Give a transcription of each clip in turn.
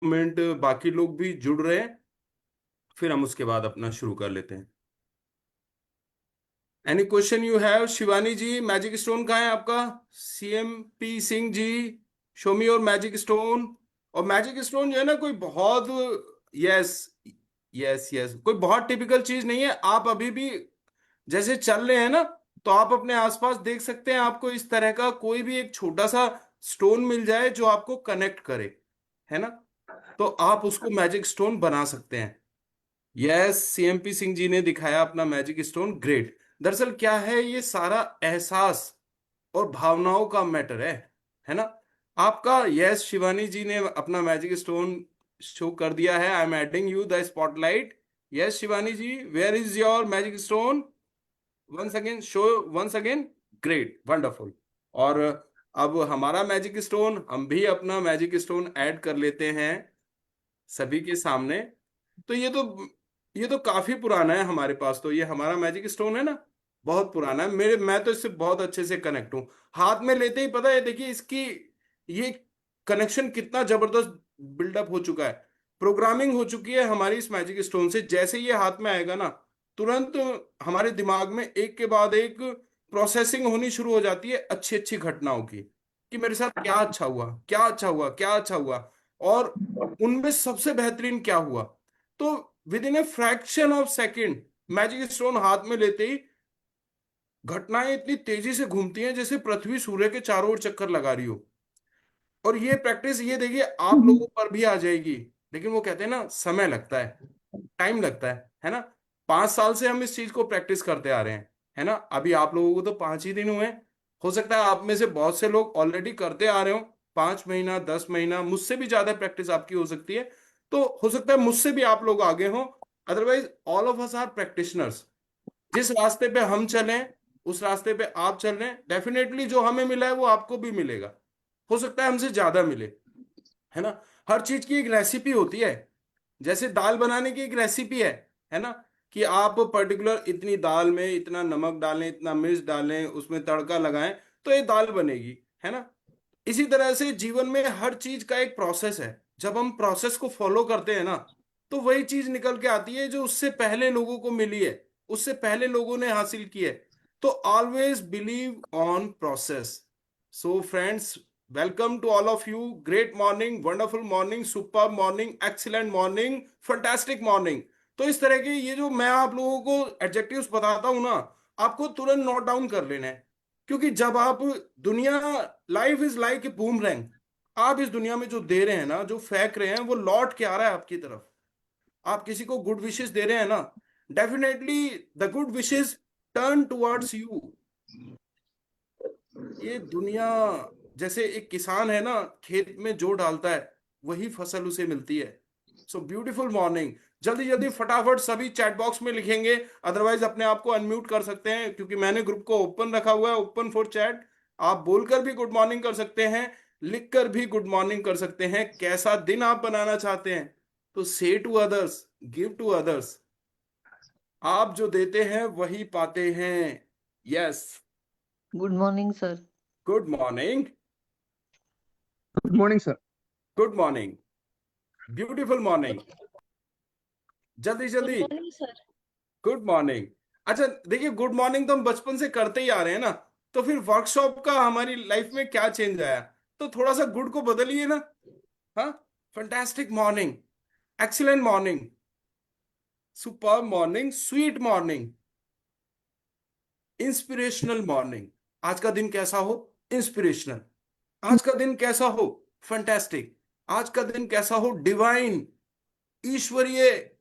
Minute बाकी लोग भी जुड़ रहे हैं, फिर हम उसके बाद अपना शुरू कर लेते हैं। Any question you have? Shivani ji, magic stone कहाँ है आपका? CMP Singh ji, show me your magic stone. और मैजिक स्टोन जो है ना, कोई बहुत, यस यस यस, कोई बहुत टिपिकल चीज नहीं है। आप अभी भी जैसे चल रहे हैं ना, तो आप अपने आसपास देख सकते हैं, आपको इस तरह का कोई भी एक छोटा सा स्टोन मिल जाए जो आपको कनेक्ट करे, है ना, तो आप उसको मैजिक स्टोन बना सकते हैं। यस, CMP सिंह जी ने दिखाया अपना मैजिक स्टोन, ग्रेट। दरअसल क्या है, ये सारा एहसास और भावनाओं का मैटर है ना। आपका, यस, शिवानी जी ने अपना मैजिक स्टोन शो कर दिया है। I am adding you the spotlight. Yes Shivani ji, where is your magic stone? Once again show, once again, great, wonderful. और अब हमारा मैजिक स्टोन, हम भी अपना मैजिक स्टोन ऐड कर लेते हैं सभी के सामने। तो ये तो काफी पुराना है हमारे पास, तो ये हमारा मैजिक स्टोन है ना, बहुत पुराना है। मैं तो इससे बहुत अच्छे से कनेक्ट हूँ। हाथ में लेते ही पता है, देखिए इसकी ये कनेक्शन कितना जबरदस्त बिल्डअप हो चुका है, प्रोग्रामिंग हो चुकी है हमारी इस मैजिक स्टोन से। जैसे ये हाथ में आएगा ना, तुरंत हमारे दिमाग में एक के बाद एक प्रोसेसिंग होनी शुरू हो जाती है अच्छी अच्छी घटनाओं की, कि मेरे साथ क्या अच्छा हुआ, क्या अच्छा हुआ, क्या अच्छा हुआ, और उनमें सबसे बेहतरीन क्या हुआ। तो with in a fraction of second, magic stone हाथ में लेते ही घटनाएं इतनी तेजी से घूमती हैं जैसे पृथ्वी सूर्य के चारों ओर चक्कर लगा रही हो। और ये प्रैक्टिस, ये देखिए, आप लोगों पर भी आ जाएगी। लेकिन वो कहते हैं ना, समय लगता है, टाइम लगता है ना। 5 साल से हम इस चीज को प्रैक्टिस करते आ रहे हैं, है ना। अभी आप लोगों को तो 5 ही दिन हुए हैं। हो सकता है आप में से बहुत से लोग ऑलरेडी करते आ रहे हो, 5 महीना, 10 महीना, मुझसे भी ज्यादा प्रैक्टिस आपकी हो सकती है। तो हो सकता है मुझसे भी आप लोग आगे हो। Otherwise all of us are practitioners. जिस रास्ते पे हम चलें, उस रास्ते पे आप चल रहे हैं, डेफिनेटली जो हमें मिला है वो आपको भी मिलेगा। हो सकता है हमसे ज्यादा मिले, है ना। हर चीज की एक रेसिपी होती है। जैसे दाल बनाने की एक रेसिपी है ना, कि आप पर्टिकुलर इतनी दाल में इतना नमक डालें, इतना मिर्च डालें, उसमें तड़का लगाएं, तो ये दाल बनेगी, है ना। इसी तरह से जीवन में हर चीज का एक प्रोसेस है। जब हम प्रोसेस को फॉलो करते हैं ना, तो वही चीज निकल के आती है जो उससे पहले लोगों को मिली है, उससे पहले लोगों ने हासिल की है। तो always believe on process. So friends, welcome to all of you. Great morning, wonderful morning, super morning, excellent morning, fantastic morning. तो इस तरह के ये जो मैं आप लोगों को एडजेक्टिव्स बताता हूं ना, आपको तुरंत नोट डाउन कर लेना है। क्योंकि जब आप, दुनिया, life is like a boomerang. आप इस दुनिया में जो दे रहे हैं ना, जो फेंक रहे हैं, वो लौट के आ रहा है आपकी तरफ। आप किसी को गुड विशेस दे रहे हैं ना, definitely the good wishes turn towards you. ये दुनिया, जैसे एक किसान है ना, खेत में जो डालता है वही फसल उसे मिलती है। So beautiful morning. जल्दी जल्दी फटाफट सभी चैट बॉक्स में लिखेंगे। अदरवाइज अपने आप को अनम्यूट कर सकते हैं, क्योंकि मैंने ग्रुप को ओपन रखा हुआ है, ओपन फॉर चैट। आप बोलकर भी गुड मॉर्निंग कर सकते हैं, लिखकर भी गुड मॉर्निंग कर सकते हैं। कैसा दिन आप बनाना चाहते हैं, तो say to others, give to others. आप जो देते हैं वही पाते हैं। Yes. Good morning sir. Good morning. Good morning sir. Good morning. Beautiful morning. जल्दी गुड जल्दी। Morning sir. Good morning. अच्छा, देखिए, गुड मॉर्निंग तो हम बचपन से करते ही आ रहे हैं ना। तो फिर वर्कशॉप का हमारी लाइफ में क्या चेंज आया? तो थोड़ा सा गुड को बदलिए ना। हाँ, fantastic morning, excellent morning, super morning, sweet morning, inspirational morning. आज का दिन कैसा हो? इंस्पिरेशनल। आज का दिन कैसा हो? फंटास्टिक। आज का दिन कैसा हो? डिवाइन, ईश्वरीय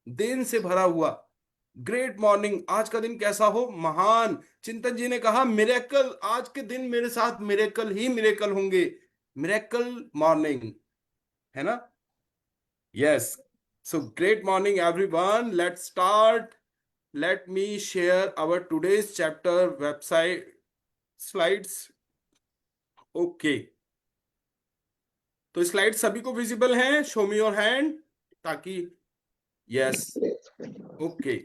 देन से भरा हुआ। Great morning. आज का दिन कैसा हो? महान। चिंतन जी ने कहा, मिरेकल, आज के दिन मेरे साथ मिरेकल ही मिरेकल होंगे। मिरेकल मॉर्निंग, है ना। Yes. So great morning everyone, let's start. Let me share our today's chapter website slides. Okay, तो स्लाइड सभी को विजिबल हैं? शो मी योर हैंड, ताकि, यस, ओके।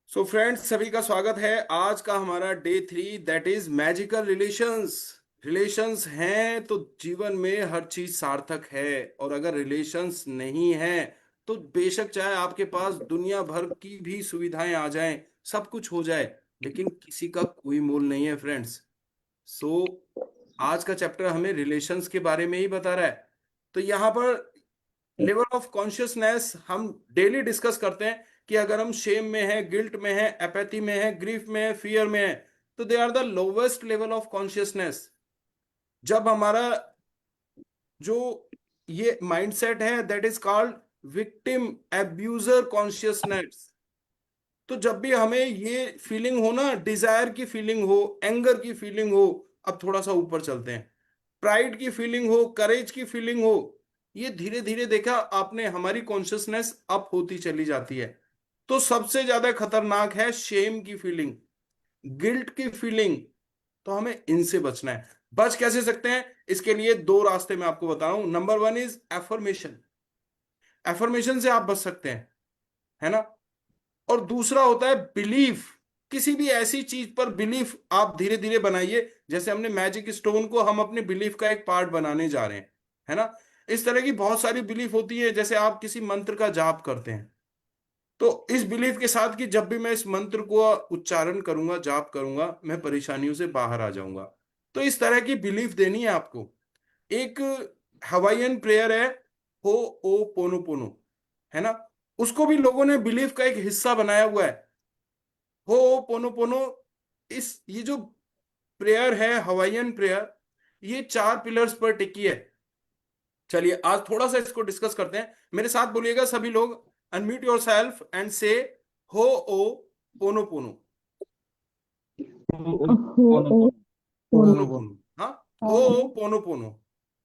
सो फ्रेंड्स, सभी का स्वागत है। आज का हमारा day 3, that is magical relations. Relations हैं तो जीवन में हर चीज सार्थक है, और अगर रिलेशंस नहीं है तो बेशक चाहे आपके पास दुनिया भर की भी सुविधाएं आ जाएं, सब कुछ हो जाए, लेकिन किसी का कोई मोल नहीं है फ्रेंड्स। सो आज का चैप्टर हमें रिलेशंस के बारे में ही बता रहा है। तो यहाँ पर लेवल ऑफ कॉन्शियसनेस हम डेली डिस्कस करते हैं कि अगर हम शेम में है, गिल्ट में है, एपैथी में है, ग्रीफ में है, फियर में है, तो they are the lowest level of consciousness. जब हमारा जो ये माइंडसेट है, that is called victim abuser consciousness. तो जब भी हमें ये फीलिंग हो ना, डिजायर की फीलिंग हो, एंगर की फीलिंग हो, अब थोड़ा सा ऊपर चलते हैं, प्राइड की फीलिंग हो, करेज की फीलिंग हो, ये धीरे धीरे देखा आपने हमारी कॉन्शियसनेस अप होती चली जाती है। तो सबसे ज्यादा खतरनाक है शेम की फीलिंग, गिल्ट की फीलिंग। तो हमें इनसे बचना है। बच कैसे सकते हैं? इसके लिए दो रास्ते मैं आपको बता रहा हूं। Number one is affirmation. Affirmation से आप बच सकते हैं, है ना। और दूसरा होता है बिलीफ। किसी भी ऐसी चीज पर बिलीफ आप धीरे धीरे बनाइए, जैसे हमने मैजिक स्टोन को हम अपने बिलीफ का एक पार्ट बनाने जा रहे हैं, है ना। इस तरह की बहुत सारी बिलीफ होती है। जैसे आप किसी मंत्र का जाप करते हैं, तो इस बिलीफ के साथ कि जब भी मैं इस मंत्र को उच्चारण करूंगा, जाप करूंगा, मैं परेशानियों से बाहर आ जाऊंगा। तो इस तरह की बिलीफ देनी है आपको। एक हवाईयन प्रेयर है, हो ओ पोनो पोनो, है ना। उसको भी लोगों ने बिलीफ का एक हिस्सा बनाया हुआ है, हो ओ पोनो पोनो। ये जो प्रेयर है, हवाईयन प्रेयर, ये 4 पिलर्स पर टिकी है। चलिए आज थोड़ा सा इसको डिस्कस करते हैं। मेरे साथ बोलिएगा सभी लोग, अनम्यूट योर सेल्फ एंड से हो ओ पोनो पोनो। पोनो पोनो, हाँ, हो ओ पोनो पोनो,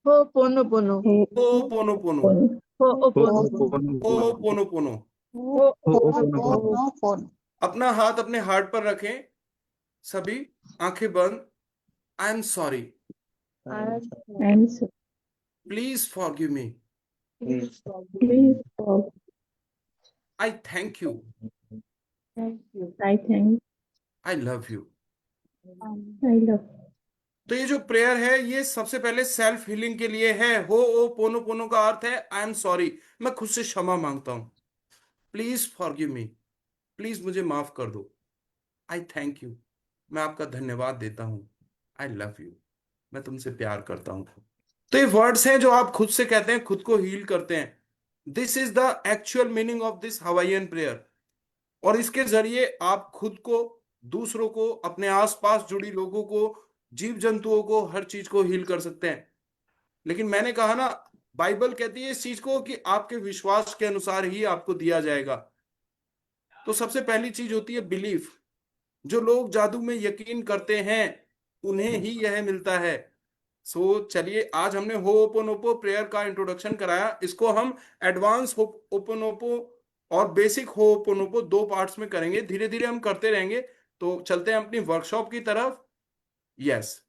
Ho'oponopono. हो ओ पोनो पोनो, हो ओ पोनो पोनो। Ho'oponopono. अपना हाथ अपने हार्ट पर रखें सभी, आंखें बंद। I am sorry, And please forgive me, please I thank you, thank you. I thank I love you. I love. तो ये जो प्रेयर है, ये सबसे पहले सेल्फ हीलिंग के लिए है। हो ओ पोनो पोनो का अर्थ है आई एम सॉरी, मैं खुद से क्षमा मांगता हूं, प्लीज फॉरगिव मी, प्लीज मुझे माफ कर दो, आई थैंक यू, मैं आपका धन्यवाद देता हूं, आई लव यू, मैं तुमसे प्यार करता हूं। तो ये वर्ड्स हैं जो आप खुद से कहते हैं, खुद को हील करते हैं। This is the actual meaning of this Hawaiian prayer. और इसके जरिए आप खुद को, दूसरों को, अपने आसपास जुड़ी लोगों को, जीव जंतुओं को, हर चीज को हील कर सकते हैं। लेकिन मैंने कहा ना, बाइबल कहती है इस चीज को कि आपके विश्वास के अनुसार ही आपको दिया जाएगा। तो सबसे पहली चीज होती है बिलीफ। जो लोग जादू में यकीन करते हैं, उन्हें ही यह मिलता है। सो चलिए, आज हमने हो ओपोनोपो प्रेयर का इंट्रोडक्शन कराया। इसको हम एडवांस ओपोनोपो और बेसिक हो ओपोनोपो दो पार्ट्स में करेंगे, धीरे धीरे हम करते रहेंगे। तो चलते हैं अपनी वर्कशॉप की तरफ। यस।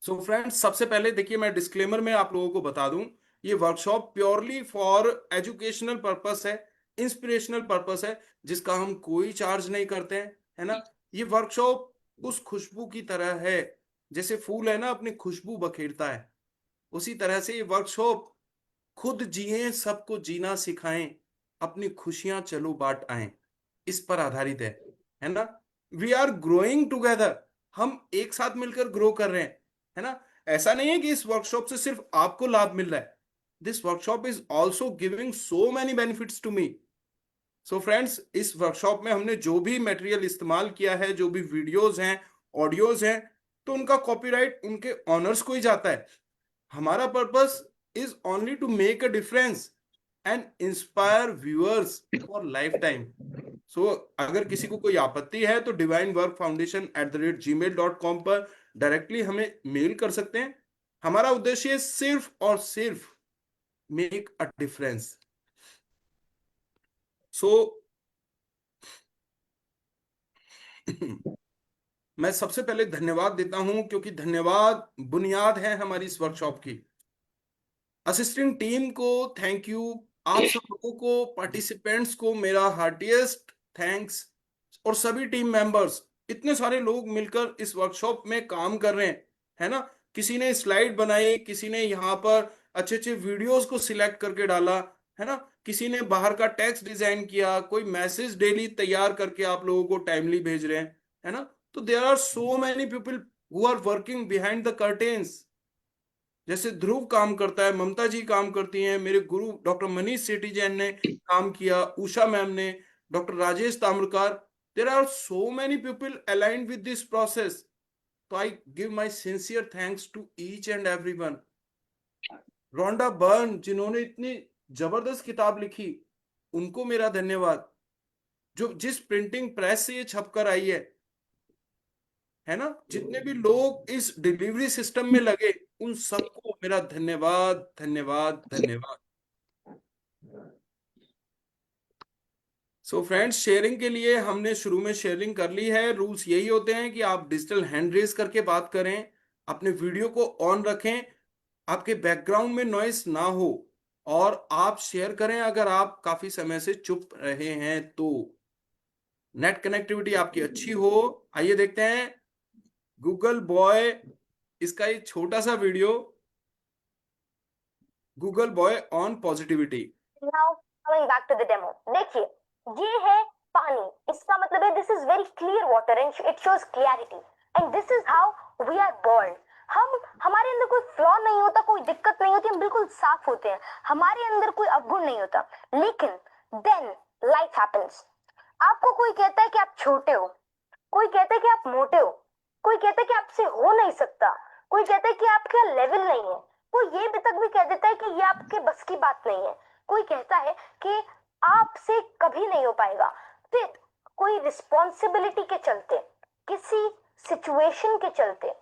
सो फ्रेंड्स, सबसे पहले देखिए, मैं डिस्क्लेमर में आप लोगों को बता दूं, ये workshop purely for educational purpose है, इंस्पिरेशनल पर्पस है, जिसका हम कोई चार्ज नहीं करते हैं, है ना। ये वर्कशॉप उस खुशबू की तरह है, जैसे फूल है ना अपनी खुशबू बखेरता है, उसी तरह से ये वर्कशॉप खुद जिए, सबको जीना सिखाएं, अपनी खुशियां चलो बांट आए, इस पर आधारित है ना। वी आर ग्रोइंग टुगेदर, हम एक साथ मिलकर ग्रो कर रहे हैं, है ना। ऐसा नहीं है कि इस वर्कशॉप से सिर्फ आपको लाभ मिल रहा है, this workshop is also giving so many benefits to me. So friends, इस वर्कशॉप में हमने जो भी मटेरियल इस्तेमाल किया है, जो भी वीडियोज हैं, ऑडियोज हैं, तो उनका कॉपीराइट उनके ऑनर्स को ही जाता है। हमारा purpose is only to make a difference and inspire viewers for lifetime. So अगर किसी को कोई आपत्ति है तो divineworkfoundation@gmail.com पर डायरेक्टली हमें मेल कर सकते हैं। हमारा उद्देश्य सिर्फ और सिर्फ मेक अ डिफरेंस। सो मैं सबसे पहले धन्यवाद देता हूं, क्योंकि धन्यवाद बुनियाद है हमारी इस वर्कशॉप की। असिस्टेंट टीम को थैंक यू, आप सब लोगों को, पार्टिसिपेंट्स को मेरा हार्टिएस्ट थैंक्स, और सभी टीम मेंबर्स, इतने सारे लोग मिलकर इस वर्कशॉप में काम कर रहे हैं, है ना। किसी ने स्लाइड बनाई, किसी ने यहाँ पर अच्छे अच्छे वीडियोस को सिलेक्ट करके डाला, है ना, किसी ने बाहर का टेक्स्ट डिजाइन किया, कोई मैसेज डेली तैयार करके आप लोगों को टाइमली भेज रहे हैं, है ना। तो there are so many people who are working behind the curtains. जैसे ध्रुव काम करता है, ममता जी काम करती हैं, मेरे गुरु डॉक्टर मनीष सेठी जैन ने काम किया, उषा मैम ने, doctor Rajesh Tamrakar, there are so many people aligned with this process. तो I give my sincere thanks to each and everyone. Rhonda Byrne जिन्होंने इतनी जबरदस्त किताब लिखी, उनको मेरा धन्यवाद। जो जिस प्रिंटिंग प्रेस से ये छपकर आई है ना, जितने भी लोग इस डिलीवरी सिस्टम में लगे, उन सबको मेरा धन्यवाद धन्यवाद धन्यवाद। सो फ्रेंड्स, शेयरिंग के लिए हमने शुरू में शेयरिंग कर ली है। रूल्स यही होते हैं कि आप डिजिटल हैंड रेज करके बात करें, अपने वीडियो को ऑन रखें, आपके बैकग्राउंड में नॉइस ना हो, और आप शेयर करें अगर आप काफी समय से चुप रहे हैं तो। नेट कनेक्टिविटी आपकी अच्छी हो। आइए देखते हैं गूगल बॉय, इसका एक छोटा सा video, Google boy on positivity. Now coming back to the demo, देखिए ये है पानी, इसका मतलब है this is very clear water and it shows clarity and this is how we are born. हमारे अंदर कोई फ्लॉ नहीं होता, कोई दिक्कत नहीं होती, हम बिल्कुल साफ होते हैं, हमारे अंदर कोई अवगुण नहीं होता। लेकिन देन लाइफ हैपेंस। आपको कोई कहता है कि आप छोटे हो, कोई कहता है कि आप मोटे हो, कोई कहता है कि आपसे हो नहीं सकता, कोई कहता है कि आपका लेवल नहीं है, कोई ये भी तक भी कह देता है कि ये आपके बस की बात नहीं है, कोई कहता है कि आपसे कभी नहीं हो पाएगा। फिर कोई रिस्पॉन्सिबिलिटी के चलते, किसी सिचुएशन के चलते,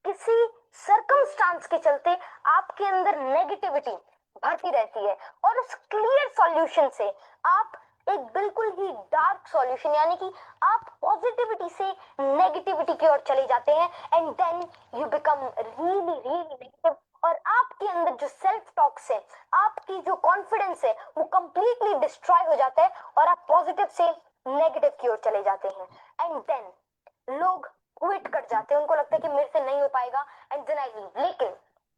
किसी सर्कमस्टांस के चलते आपके अंदर नेगेटिविटी भरती रहती है, और उस क्लियर सॉल्यूशन से आप एक बिल्कुल ही डार्क सॉल्यूशन, यानी कि आप पॉजिटिविटी से नेगेटिविटी की ओर चले जाते हैं and then you become really really negative. और आपके अंदर जो सेल्फ टॉक्स है, आपकी जो कॉन्फिडेंस है, वो कंप्लीटली डिस्ट्रॉय हो जाता है और आप पॉजिटिव से नेगेटिव की ओर चले जाते हैं एंड देन लोग क्विट कर जाते हैं, उनको लगता है कि मेरे से नहीं हो पाएगा एंड देन आई लीव। लेकिन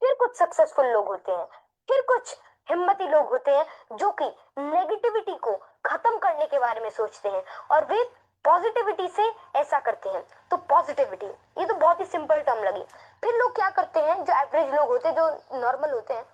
फिर कुछ सक्सेसफुल लोग होते हैं, फिर कुछ हिम्मती लोग होते हैं जो कि नेगेटिविटी को खत्म करने के बारे में सोचते हैं और वे पॉजिटिविटी से ऐसा करते हैं। तो पॉजिटिविटी, ये तो बहुत ही सिंपल टर्म लगी। फिर लोग क्या करते हैं, जो एवरेज लोग होते हैं, जो नॉर्मल होते हैं,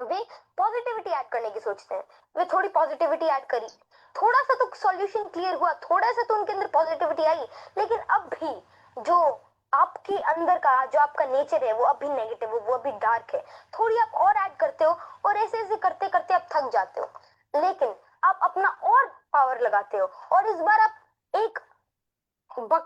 वे पॉजिटिविटी ऐड करने की सोचते हैं। वे थोड़ी पॉजिटिविटी ऐड करी, थोड़ा सा तो सॉल्यूशन क्लियर हुआ, थोड़ा सा तो उनके अंदर पॉजिटिविटी आई, लेकिन अब भी जो आपके अंदर का जो आपका नेचर है वो अभी नेगेटिव है, वो अभी डार्क है। थोड़ी आप और ऐड करते हो और ऐसे ऐसे करते करते आप थक जाते हो, लेकिन आप अपना और पावर लगाते हो और इस बार आप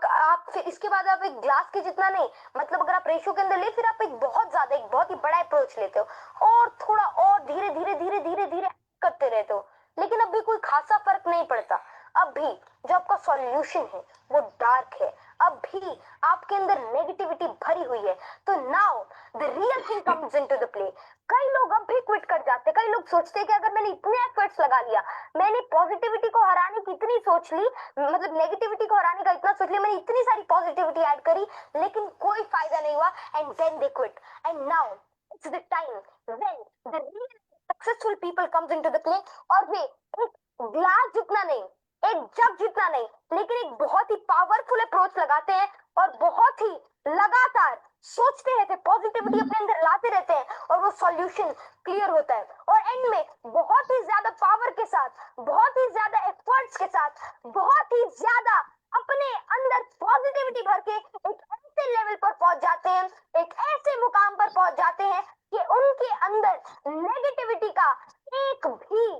आप फिर इसके बाद आप एक ग्लास के जितना नहीं, मतलब अगर आप रेशियो के अंदर ले, फिर आप एक बहुत ही बड़ा अप्रोच लेते हो और थोड़ा और धीरे धीरे धीरे धीरे धीरे करते रहते हो, लेकिन अब भी कोई खासा फर्क नहीं पड़ता। अब भी जो आपका सॉल्यूशन है वो डार्क है, अब भी आपके अंदर नेगेटिविटी भरी हुई है। तो now the real thing comes into the play. कई लोग अब भी क्विट कर जाते हैं, कई लोग सोचते हैं कि अगर मैंने इतने एफर्ट्स लगा लिया, मैंने पॉजिटिविटी को हराने की इतनी सोच ली, मतलब नेगेटिविटी को हराने का इतना सोच लिया, मैंने इतनी सारी पॉजिटिविटी ऐड करी, लेकिन कोई फायदा नहीं हुआ and then they quit. And now it's the time when the real successful people comes into the play, और वे एक ग्लास जितना नहीं, एक जग जितना नहीं, लेकिन एक बहुत ही पावरफुल अप्रोच लगाते हैं और बहुत ही लगातार सोचते रहते हैं, पॉजिटिविटी अपने अंदर लाते रहते हैं और वो सॉल्यूशन क्लियर होता है। और एंड में बहुत ही ज्यादा पावर के साथ, बहुत ही ज्यादा एफर्ट्स के साथ, बहुत ही ज्यादा अपने अंदर पॉजिटिविटी भर के एक ऐसे लेवल पर पहुंच जाते हैं, एक ऐसे मुकाम पर पहुंच जाते हैं कि उनके अंदर नेगेटिविटी का एक भी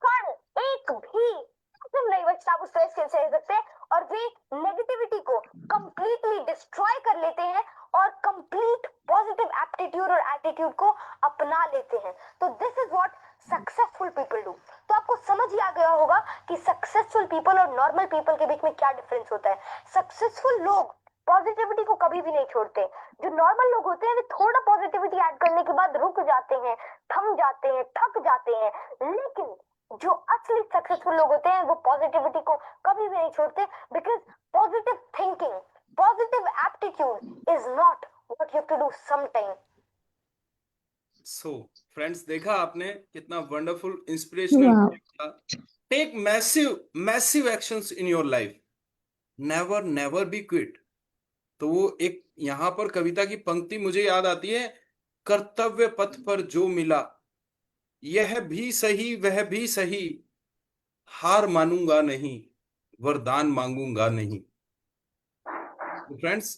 कण, एक भी नहीं बचता, आप उस स्ट्रेस के सह सकते हैं, और वे नेगेटिविटी को कंप्लीटली डिस्ट्रॉय कर लेते हैं और कंप्लीट पॉजिटिव एप्टीट्यूड और एटीट्यूड को अपना लेते हैं। तो this is what successful people do. तो आपको समझ ही आ गया होगा कि सक्सेसफुल पीपल और नॉर्मल पीपल के बीच में क्या डिफरेंस होता है। सक्सेसफुल लोग पॉजिटिविटी को कभी भी नहीं छोड़ते, जो नॉर्मल लोग होते हैं वे थोड़ा पॉजिटिविटी ऐड करने के बाद रुक जाते हैं, थम जाते हैं, थक जाते हैं, लेकिन जो असली सक्सेसफुल लोग होते हैं वो पॉजिटिविटी को कभी भी नहीं छोड़ते, because positive thinking, positive aptitude is not what you have to do sometime. So friends, देखा आपने कितना वंडरफुल इंस्पिरेशनल Wow. था। Take massive massive actions in your life, never never be quit. तो वो एक यहाँ पर कविता की पंक्ति मुझे याद आती है, कर्तव्य पथ पर जो मिला, यह भी सही वह भी सही, हार मानूंगा नहीं, वरदान मांगूंगा नहीं। फ्रेंड्स,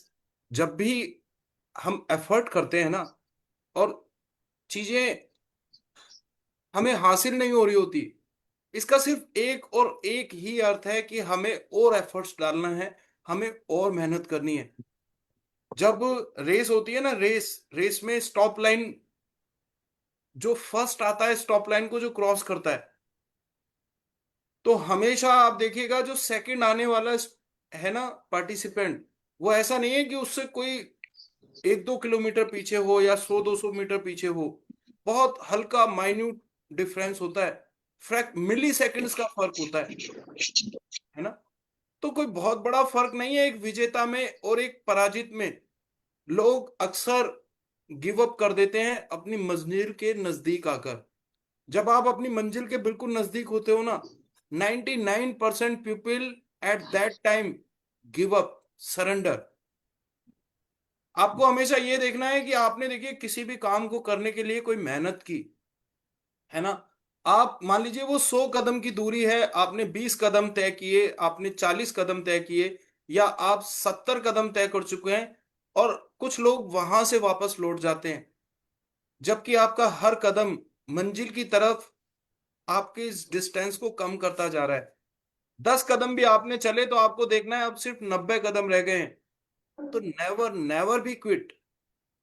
जब भी हम एफर्ट करते हैं ना और चीजें हमें हासिल नहीं हो रही होती, इसका सिर्फ एक और एक ही अर्थ है कि हमें और एफर्ट्स डालना है, हमें और मेहनत करनी है। जब रेस होती है ना, रेस में स्टॉप लाइन, जो फर्स्ट आता है स्टॉप लाइन को जो क्रॉस करता है, तो हमेशा आप देखिएगा जो सेकंड आने वाला है ना पार्टिसिपेंट, वो ऐसा नहीं है कि उससे कोई 1-2 किलोमीटर पीछे हो या 100-200 मीटर पीछे हो। बहुत हल्का माइन्यूट डिफरेंस होता है, मिली सेकेंड्स का फर्क होता है ना। तो कोई बहुत बड़ा फर्क नहीं है एक विजेता में और एक पराजित में। लोग अक्सर गिव अप कर देते हैं अपनी मंजिल के नजदीक आकर। जब आप अपनी मंजिल के बिल्कुल नजदीक होते हो ना, 99% people at that time give up, surrender. आपको हमेशा ये देखना है कि आपने, देखिए, किसी भी काम को करने के लिए कोई मेहनत की है ना। आप मान लीजिए वो 100 कदम की दूरी है, आपने 20 कदम तय किए, आपने 40 कदम तय किए, या आप 70 कदम तय कर चुके हैं, और कुछ लोग वहां से वापस लौट जाते हैं, जबकि आपका हर कदम मंजिल की तरफ आपके इस डिस्टेंस को कम करता जा रहा है। 10 कदम भी आपने चले तो आपको देखना है अब सिर्फ 90 कदम रह गए हैं। तो never never be quit,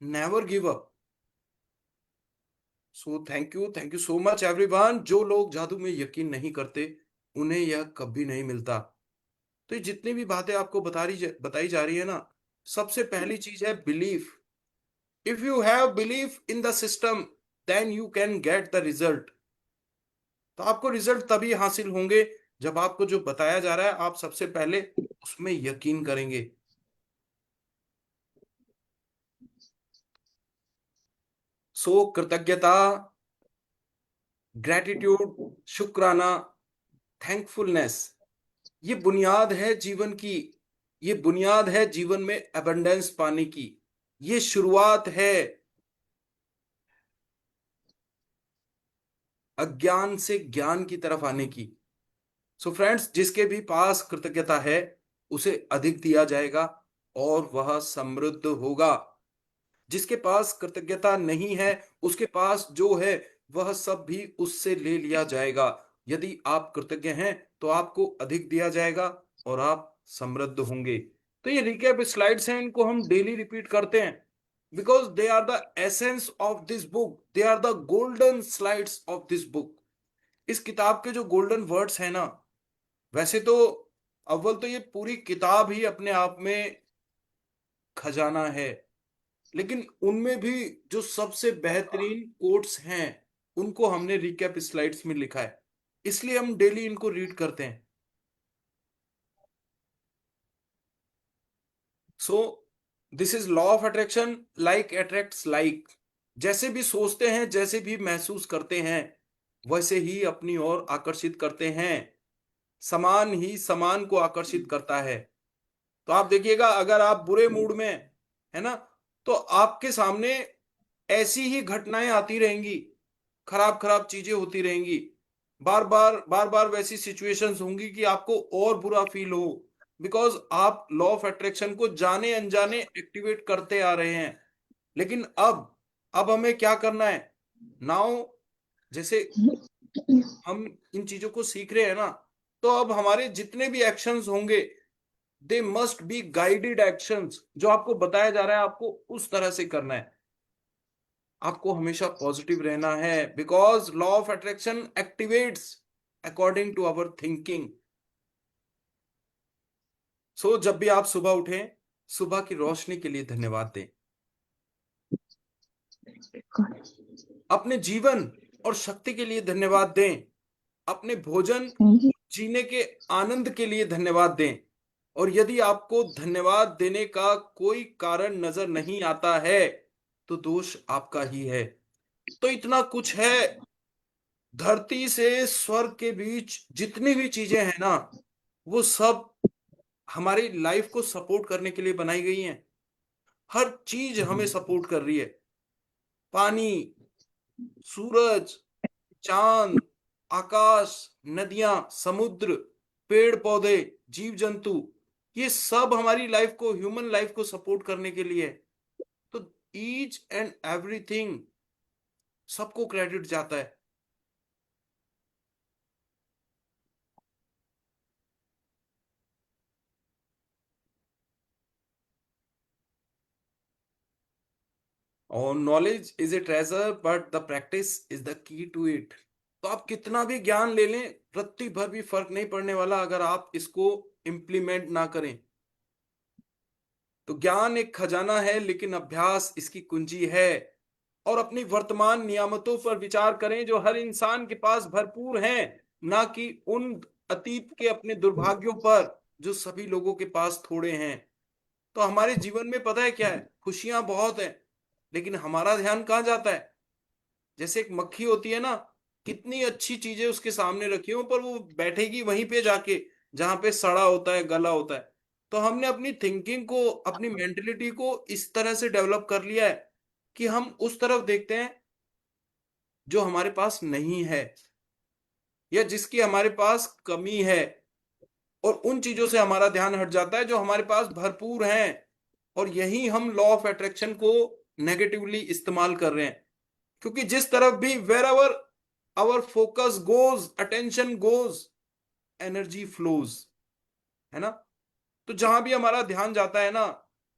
never give up. So thank you so much everyone. जो लोग जादू में यकीन नहीं करते, उन्हें यह कभी नहीं मिलता। तो ये जितनी भी बातें आपको बताई जा रही है ना, सबसे पहली चीज है belief. If you have belief in the system, then you can get the result. तो आपको रिजल्ट तभी हासिल होंगे जब आपको जो बताया जा रहा है, आप सबसे पहले उसमें यकीन करेंगे। सो कृतज्ञता, ग्रेटिट्यूड, शुक्राना, थैंकफुलनेस, ये बुनियाद है जीवन की। ये बुनियाद है जीवन में एबंडेंस पाने की। ये शुरुआत है अज्ञान से ज्ञान की तरफ आने की। सो फ्रेंड्स, जिसके भी पास कृतज्ञता है, उसे अधिक दिया जाएगा और वह समृद्ध होगा। जिसके पास कृतज्ञता नहीं है, उसके पास जो है वह सब भी उससे ले लिया जाएगा। यदि आप कृतज्ञ हैं तो आपको अधिक दिया जाएगा और आप समृद्ध होंगे। तो ये रिकैप स्लाइड्स हैं, इनको हम डेली रिपीट करते हैं, because they are the essence of this book, they are the golden slides of this book. इस किताब के जो गोल्डन वर्ड्स हैं ना, वैसे तो अव्वल तो ये पूरी किताब ही अपने आप में खजाना है, लेकिन उनमें भी जो सबसे बेहतरीन कोट्स हैं, उनको हमने रिकैप स्लाइड्स में लिखा है, इसलिए हम डेली इनको रीड करते हैं। So this is law of attraction, like attracts like. जैसे भी सोचते हैं, जैसे भी महसूस करते हैं, वैसे ही अपनी ओर आकर्षित करते हैं। समान ही समान को आकर्षित करता है। तो आप देखिएगा, अगर आप बुरे मूड में है ना, तो आपके सामने ऐसी ही घटनाएं आती रहेंगी, खराब खराब चीजें होती रहेंगी, बार बार वैसी सिचुएशंस होंगी कि आपको और बुरा फील हो, बिकॉज आप लॉ ऑफ अट्रैक्शन को जाने अनजाने एक्टिवेट करते आ रहे हैं। लेकिन अब हमें क्या करना है नाउ, जैसे हम इन चीजों को सीख रहे हैं ना, तो अब हमारे जितने भी एक्शंस होंगे, they must be guided actions. जो आपको बताया जा रहा है, आपको उस तरह से करना है। आपको हमेशा पॉजिटिव रहना है, because law of attraction activates according to our thinking. So जब भी आप सुबह उठें, सुबह की रोशनी के लिए धन्यवाद दें। अपने जीवन और शक्ति के लिए धन्यवाद दें। अपने भोजन, जीने के आनंद के लिए धन्यवाद दें। और यदि आपको धन्यवाद देने का कोई कारण नजर नहीं आता है तो दोष आपका ही है। तो इतना कुछ है, धरती से स्वर्ग के बीच जितनी भी चीजें हैं ना, वो सब हमारी लाइफ को सपोर्ट करने के लिए बनाई गई हैं। हर चीज हमें सपोर्ट कर रही है। पानी, सूरज, चांद, आकाश, नदियां, समुद्र, पेड़ पौधे, जीव जंतु, ये सब हमारी लाइफ को, ह्यूमन लाइफ को सपोर्ट करने के लिए है। तो ईच एंड एवरीथिंग, सबको क्रेडिट जाता है। और knowledge is a treasure but the practice is the key to it. तो आप कितना भी ज्ञान ले लें, रत्ती भर भी फर्क नहीं पड़ने वाला अगर आप इसको इम्प्लीमेंट ना करें। तो ज्ञान एक खजाना है, लेकिन अभ्यास इसकी कुंजी है। और अपनी वर्तमान नियामतों पर विचार करें जो हर इंसान के पास भरपूर हैं, ना कि उन अतीत के अपने दुर्भाग्यों पर जो सभी लोगों के पास थोड़े हैं। तो हमारे जीवन में पता है क्या है, खुशियां बहुत है, लेकिन हमारा ध्यान कहाँ जाता है? जैसे एक मक्खी होती है ना, कितनी अच्छी चीजें उसके सामने रखी हो, पर वो बैठेगी वहीं पे जाके जहां पे सड़ा होता है, गला होता है। तो हमने अपनी थिंकिंग को, अपनी मेंटेलिटी को इस तरह से डेवलप कर लिया है कि हम उस तरफ देखते हैं जो हमारे पास नहीं है या जिसकी हमारे पास कमी है, और उन चीजों से हमारा ध्यान हट जाता है जो हमारे पास भरपूर हैं। और यही हम लॉ ऑफ अट्रैक्शन को नेगेटिवली इस्तेमाल कर रहे हैं। क्योंकि जिस तरफ भी, wherever our focus goes, attention goes, energy flows, है ना। तो जहां भी हमारा ध्यान जाता है ना,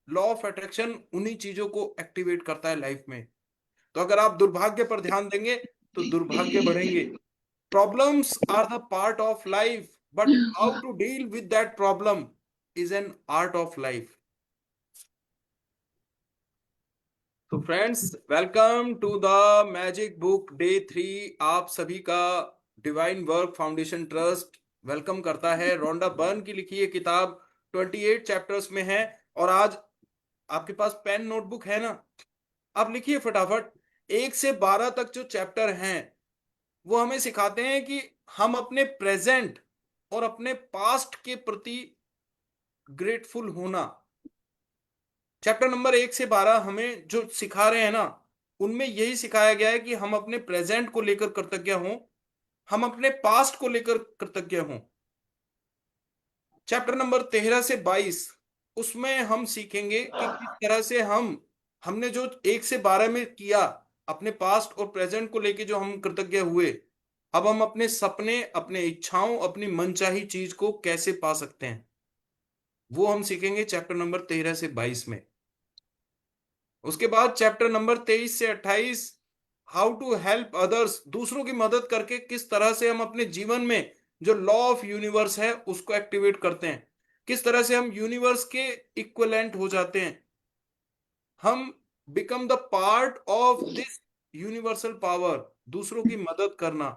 लॉ ऑफ अट्रैक्शन उन्हीं चीजों को एक्टिवेट करता है लाइफ में। तो अगर आप दुर्भाग्य पर ध्यान देंगे तो दुर्भाग्य बढ़ेंगे। Problems are the part of life, but how to deal with that problem is an art of life. तो friends, welcome to the magic book day 3। आप सभी का divine work foundation trust welcome करता है। रोंडा बर्न की लिखी ये किताब 28 चैप्टर्स में है। और आज आपके पास पेन नोटबुक है ना, आप लिखिए फटाफट। 1 से 12 तक जो चैप्टर हैं वो हमें सिखाते हैं कि हम अपने प्रेजेंट और अपने पास्ट के प्रति ग्रेटफुल होना। चैप्टर नंबर 1 से 12 हमें जो सिखा रहे हैं ना, उनमें यही सिखाया गया है कि हम अपने प्रेजेंट को लेकर कृतज्ञ हों, हम अपने पास्ट को लेकर कृतज्ञ हों। चैप्टर नंबर 13 से 22, उसमें हम सीखेंगे कि किस तरह से हमने जो 1 से 12 में किया, अपने पास्ट और प्रेजेंट को लेकर जो हम कृतज्ञ हुए, अब हम अपने सपने, अपने इच्छाओं, अपनी मनचाही चीज को कैसे पा सकते हैं, वो हम सीखेंगे चैप्टर नंबर 13 से 22 में। उसके बाद चैप्टर नंबर 23 से 28, हाउ टू हेल्प अदर्स, दूसरों की मदद करके किस तरह से हम अपने जीवन में जो लॉ ऑफ यूनिवर्स है उसको एक्टिवेट करते हैं, किस तरह से हम यूनिवर्स के इक्विवेलेंट हो जाते हैं, हम become the part of this universal power. दूसरों की मदद करना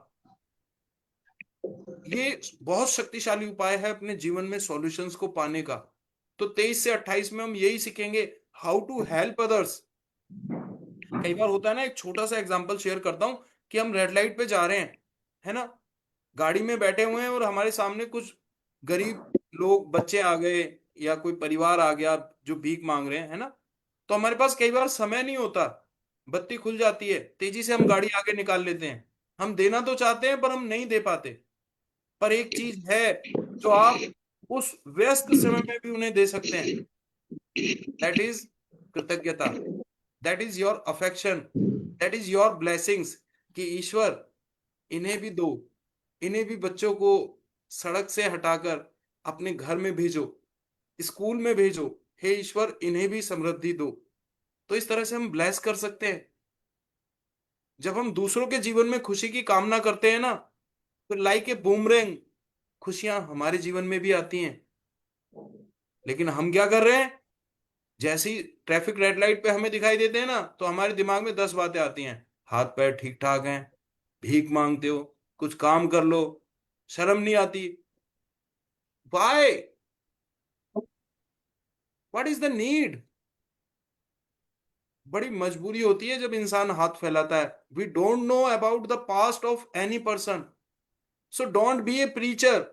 ये बहुत शक्तिशाली उपाय है अपने जीवन में सॉल्यूशंस को पाने का। तो 23 से 28 में हम यही सीखेंगे, हाउ टू हेल्प अदर्स। कई बार होता है ना, एक छोटा सा एग्जांपल शेयर करता हूं कि हम रेड लाइट पे जा रहे हैं, है ना, गाड़ी में बैठे हुए हैं और हमारे सामने कुछ गरीब लोग, बच्चे आ गए या कोई परिवार आ गया जो भीख मांग रहे हैं, है ना। तो हमारे पास कई बार समय नहीं होता, बत्ती खुल जाती है, तेजी से हम गाड़ी आगे निकाल लेते हैं। हम देना तो चाहते हैं पर हम नहीं दे पाते। पर एक चीज है जो आप उस व्यस्त समय में भी उन्हें दे सकते हैं, दैट इज कृतज्ञता, that is your affection, that is your blessings. कि ईश्वर, इन्हें भी दो, इन्हें भी, बच्चों को सड़क से हटाकर अपने घर में भेजो, स्कूल में भेजो, हे ईश्वर इन्हें भी समृद्धि दो। तो इस तरह से हम ब्लेस कर सकते हैं। जब हम दूसरों के जीवन में खुशी की कामना करते हैं ना, तो लाइक ए बूमरैंग, खुशियां हमारे जीवन में भी आती हैं। लेकिन हम क्या कर रहे हैं, जैसे ही ट्रैफिक रेड लाइट पे हमें दिखाई देते हैं ना, तो हमारे दिमाग में 10 बातें आती हैं। हाथ पैर ठीक ठाक हैं, भीख मांगते हो, कुछ काम कर लो, शर्म नहीं आती। Why? What is the need? बड़ी मजबूरी होती है जब इंसान हाथ फैलाता है. We don't know about the past of any person, so don't be a preacher.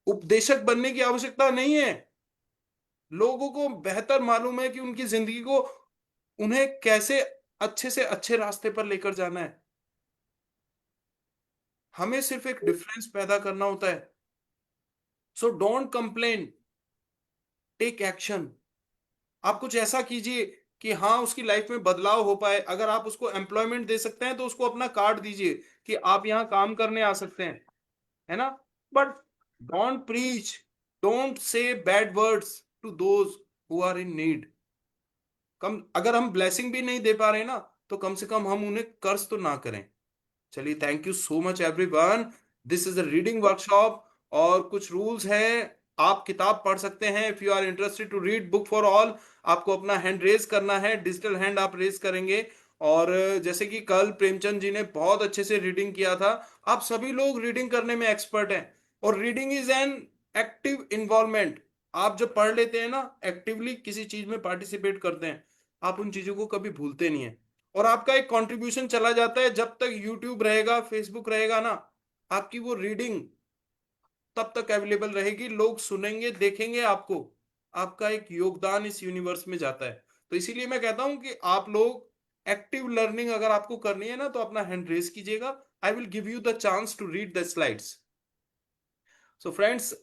उपदेशक बनने की आवश्यकता नहीं है. लोगों को बेहतर मालूम है कि उनकी जिंदगी को उन्हें कैसे अच्छे से अच्छे रास्ते पर लेकर जाना है. हमें सिर्फ एक डिफरेंस पैदा करना होता है. So don't complain, take action. आप कुछ ऐसा कीजिए कि हाँ उसकी लाइफ में बदलाव हो पाए. अगर आप उसको एम्प्लॉयमेंट दे सकते हैं तो उसको अपना कार्ड दीजिए कि आप यहाँ काम करने आ सकते हैं, है ना. But don't preach, don't say bad words to those who are in need. कम अगर हम ब्लेसिंग भी नहीं दे पा रहे ना, तो कम से कम हम उन्हें कर्ज तो ना करें. चलिए, thank you so much everyone. This is a reading workshop. और कुछ रूल्स हैं. आप किताब पढ़ सकते हैं. If you are interested to read book for all, आपको अपना हैंड रेज करना है. डिजिटल हैंड आप रेज करेंगे. और जैसे कि कल प्रेमचंद जी ने बहुत अच्छे से रीडिंग किया था. आप सभी लोग रीडिंग करने में एक्सपर्ट हैं. और reading is an active involvement. आप जब पढ़ लेते हैं ना, एक्टिवली किसी चीज में पार्टिसिपेट करते हैं, आप उन चीजों को कभी भूलते नहीं है. और आपका एक कंट्रीब्यूशन चला जाता है. जब तक यूट्यूब रहेगा, फेसबुक रहेगा ना, आपकी वो रीडिंग तब तक अवेलेबल रहेगी. लोग सुनेंगे, देखेंगे आपको. आपका एक योगदान इस यूनिवर्स में जाता है. तो इसीलिए मैं कहता हूं कि आप लोग एक्टिव लर्निंग अगर आपको करनी है ना, तो अपना हैंड रेज कीजिएगा. I will give you the chance to read the slides. So friends,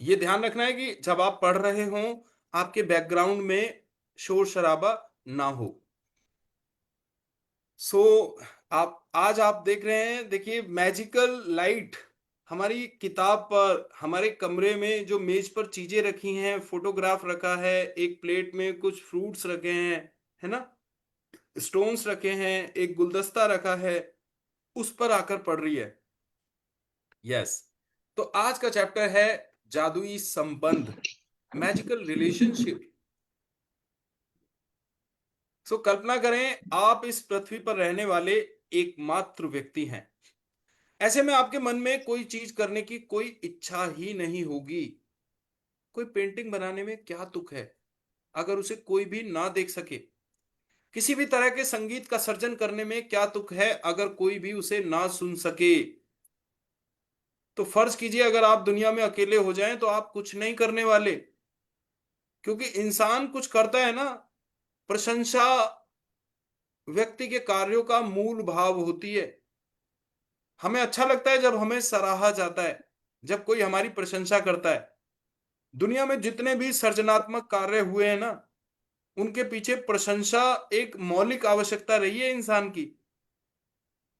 ये ध्यान रखना है कि जब आप पढ़ रहे हो, आपके बैकग्राउंड में शोर शराबा ना हो. सो आप देख रहे हैं. देखिए, मैजिकल लाइट हमारी किताब पर, हमारे कमरे में जो मेज पर चीजें रखी हैं, फोटोग्राफ रखा है, एक प्लेट में कुछ फ्रूट्स रखे हैं, है ना, स्टोन्स रखे हैं, एक गुलदस्ता रखा है, उस पर आकर पड़ रही है. यस. तो आज का चैप्टर है जादुई संबंध, मैजिकल रिलेशनशिप. सो कल्पना करें, आप इस पृथ्वी पर रहने वाले एकमात्र व्यक्ति हैं. ऐसे में आपके मन में कोई चीज करने की कोई इच्छा ही नहीं होगी. कोई पेंटिंग बनाने में क्या तुक है अगर उसे कोई भी ना देख सके. किसी भी तरह के संगीत का सर्जन करने में क्या तुक है अगर कोई भी उसे ना सुन सके. तो फर्ज कीजिए, अगर आप दुनिया में अकेले हो जाएं तो आप कुछ नहीं करने वाले. क्योंकि इंसान कुछ करता है ना, प्रशंसा व्यक्ति के कार्यों का मूल भाव होती है. हमें अच्छा लगता है जब हमें सराहा जाता है, जब कोई हमारी प्रशंसा करता है. दुनिया में जितने भी सृजनात्मक कार्य हुए हैं ना, उनके पीछे प्रशंसा एक मौलिक आवश्यकता रही है इंसान की.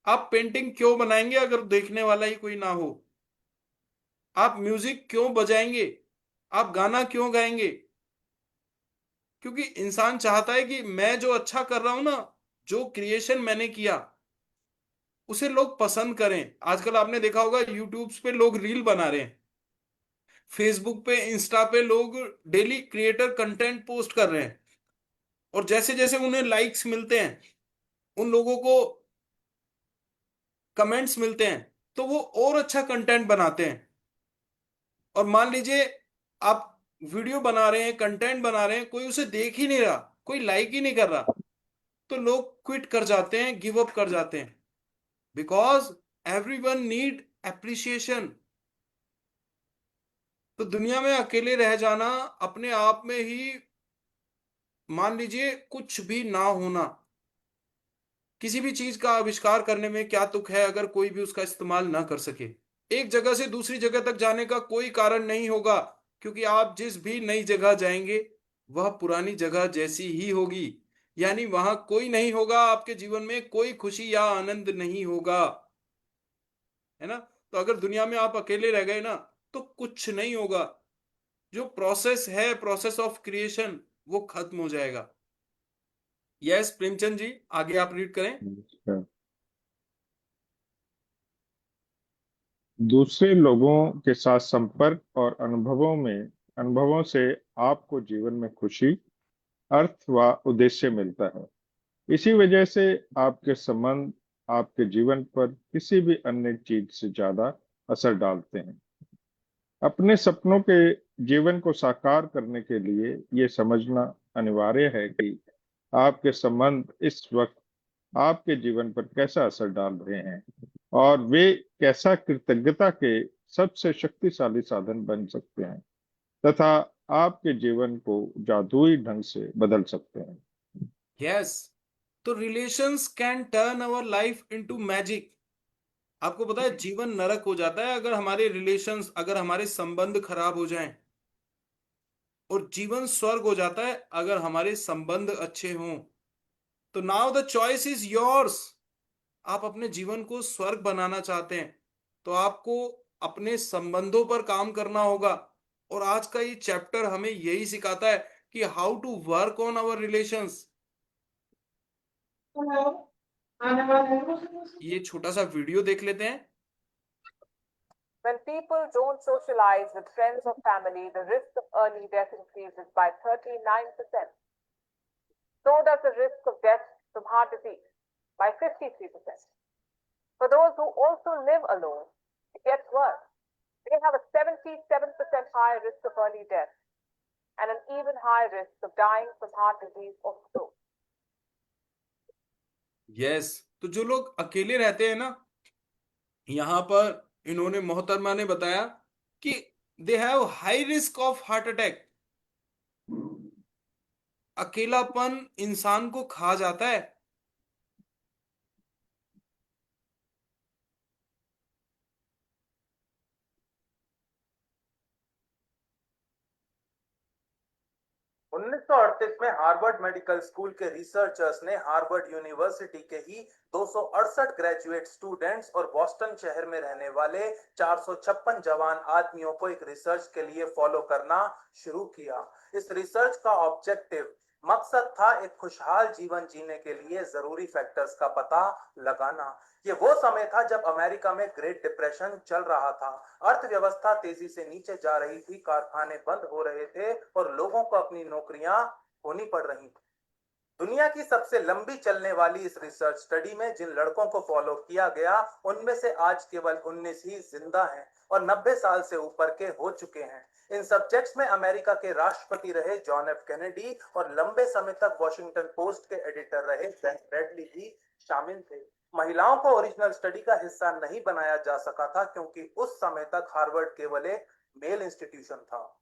आप पेंटिंग क्यों बनाएंगे अगर देखने वाला ही कोई ना हो? आप म्यूजिक क्यों बजाएंगे? आप गाना क्यों गाएंगे? क्योंकि इंसान चाहता है कि मैं जो अच्छा कर रहा हूं ना, जो क्रिएशन मैंने किया, उसे लोग पसंद करें. आजकल आपने देखा होगा, यूट्यूब पे लोग रील बना रहे हैं, फेसबुक पे, इंस्टा पे लोग डेली क्रिएटर कंटेंट पोस्ट कर रहे हैं. और जैसे जैसे उन्हें लाइक्स मिलते हैं, उन लोगों को कमेंट्स मिलते हैं, तो वो और अच्छा कंटेंट बनाते हैं. और मान लीजिए, आप वीडियो बना रहे हैं, कंटेंट बना रहे हैं, कोई उसे देख ही नहीं रहा, कोई लाइक ही नहीं कर रहा, तो लोग क्विट कर जाते हैं, गिव अप कर जाते हैं. Because everyone need appreciation. तो दुनिया में अकेले रह जाना, अपने आप में ही मान लीजिए कुछ भी ना होना. किसी भी चीज का आविष्कार करने में क्या तुक है अगर कोई भी उसका इस्तेमाल ना कर सके. एक जगह से दूसरी जगह तक जाने का कोई कारण नहीं होगा, क्योंकि आप जिस भी नई जगह जाएंगे, वह पुरानी जगह जैसी ही होगी. यानी वहां कोई नहीं होगा, आपके जीवन में कोई खुशी या आनंद नहीं होगा, है ना. तो अगर दुनिया में आप अकेले रह गए ना, तो कुछ नहीं होगा. जो प्रोसेस है, प्रोसेस ऑफ क्रिएशन, वो खत्म हो जाएगा. यस प्रेमचंद जी, आगे आप रीड करें. अच्छा। दूसरे लोगों के साथ संपर्क और अनुभवों से आपको जीवन में खुशी, अर्थ व उद्देश्य मिलता है. इसी वजह से आपके संबंध आपके जीवन पर किसी भी अन्य चीज से ज्यादा असर डालते हैं. अपने सपनों के जीवन को साकार करने के लिए ये समझना अनिवार्य है कि आपके संबंध इस वक्त आपके जीवन पर कैसा असर डाल रहे हैं और वे कैसा कृतज्ञता के सबसे शक्तिशाली साधन बन सकते हैं तथा आपके जीवन को जादुई ढंग से बदल सकते हैं। यस, तो relations can turn our life into magic. आपको पता है जीवन नरक हो जाता है अगर हमारे रिलेशंस, अगर हमारे संबंध खराब हो जाएं, और जीवन स्वर्ग हो जाता है अगर हमारे संबंध अच्छे हों। तो now the choice is yours. आप अपने जीवन को स्वर्ग बनाना चाहते हैं तो आपको अपने संबंधों पर काम करना होगा। और आज का ये चैप्टर हमें यही सिखाता है कि how to work on our relations. ये छोटा सा वीडियो देख लेते हैं। When people don't socialize with friends or family, the risk of early death increases by 39%. So does the risk of death from heart disease by 53%. For those who also live alone, it gets worse. They have a 77% higher risk of early death and an even higher risk of dying from heart disease or stroke. Yes, तो जो लोग अकेले रहते हैं ना, यहां पर इन्होंने, मोहतरमा ने बताया कि they have high risk of heart attack. अकेलापन इंसान को खा जाता है। उन्नीस में हार्वर्ड मेडिकल स्कूल के रिसर्चर्स ने हार्वर्ड यूनिवर्सिटी के ही 268 ग्रेजुएट स्टूडेंट्स और बॉस्टन शहर में रहने वाले 456 जवान आदमियों को एक रिसर्च के लिए फॉलो करना शुरू किया। इस रिसर्च का ऑब्जेक्टिव, मकसद था एक खुशहाल जीवन जीने के लिए जरूरी फैक्टर्स का पता लगाना। ये वो समय था जब अमेरिका में ग्रेट डिप्रेशन चल रहा था, अर्थव्यवस्था तेजी से नीचे जा रही थी, कारखाने बंद हो रहे थे और लोगों को अपनी नौकरियां खोनी पड़ रही थी। दुनिया की सबसे लंबी चलने वाली इस रिसर्च स्टडी में जिन लड़कों को फॉलो किया गया, उनमें से आज केवल 19 ही जिंदा हैं और 90 साल से ऊपर के हो चुके हैं। इन सब्जेक्ट्स में अमेरिका के राष्ट्रपति रहे जॉन एफ कैनेडी और लंबे समय तक वॉशिंगटन पोस्ट के एडिटर रहे बेन ब्रैडली भी शामिल थे। महिलाओं को ओरिजिनल स्टडी का हिस्सा नहीं बनाया जा सका था क्योंकि उस समय तक हार्वर्ड केवल एक मेल इंस्टीट्यूशन था।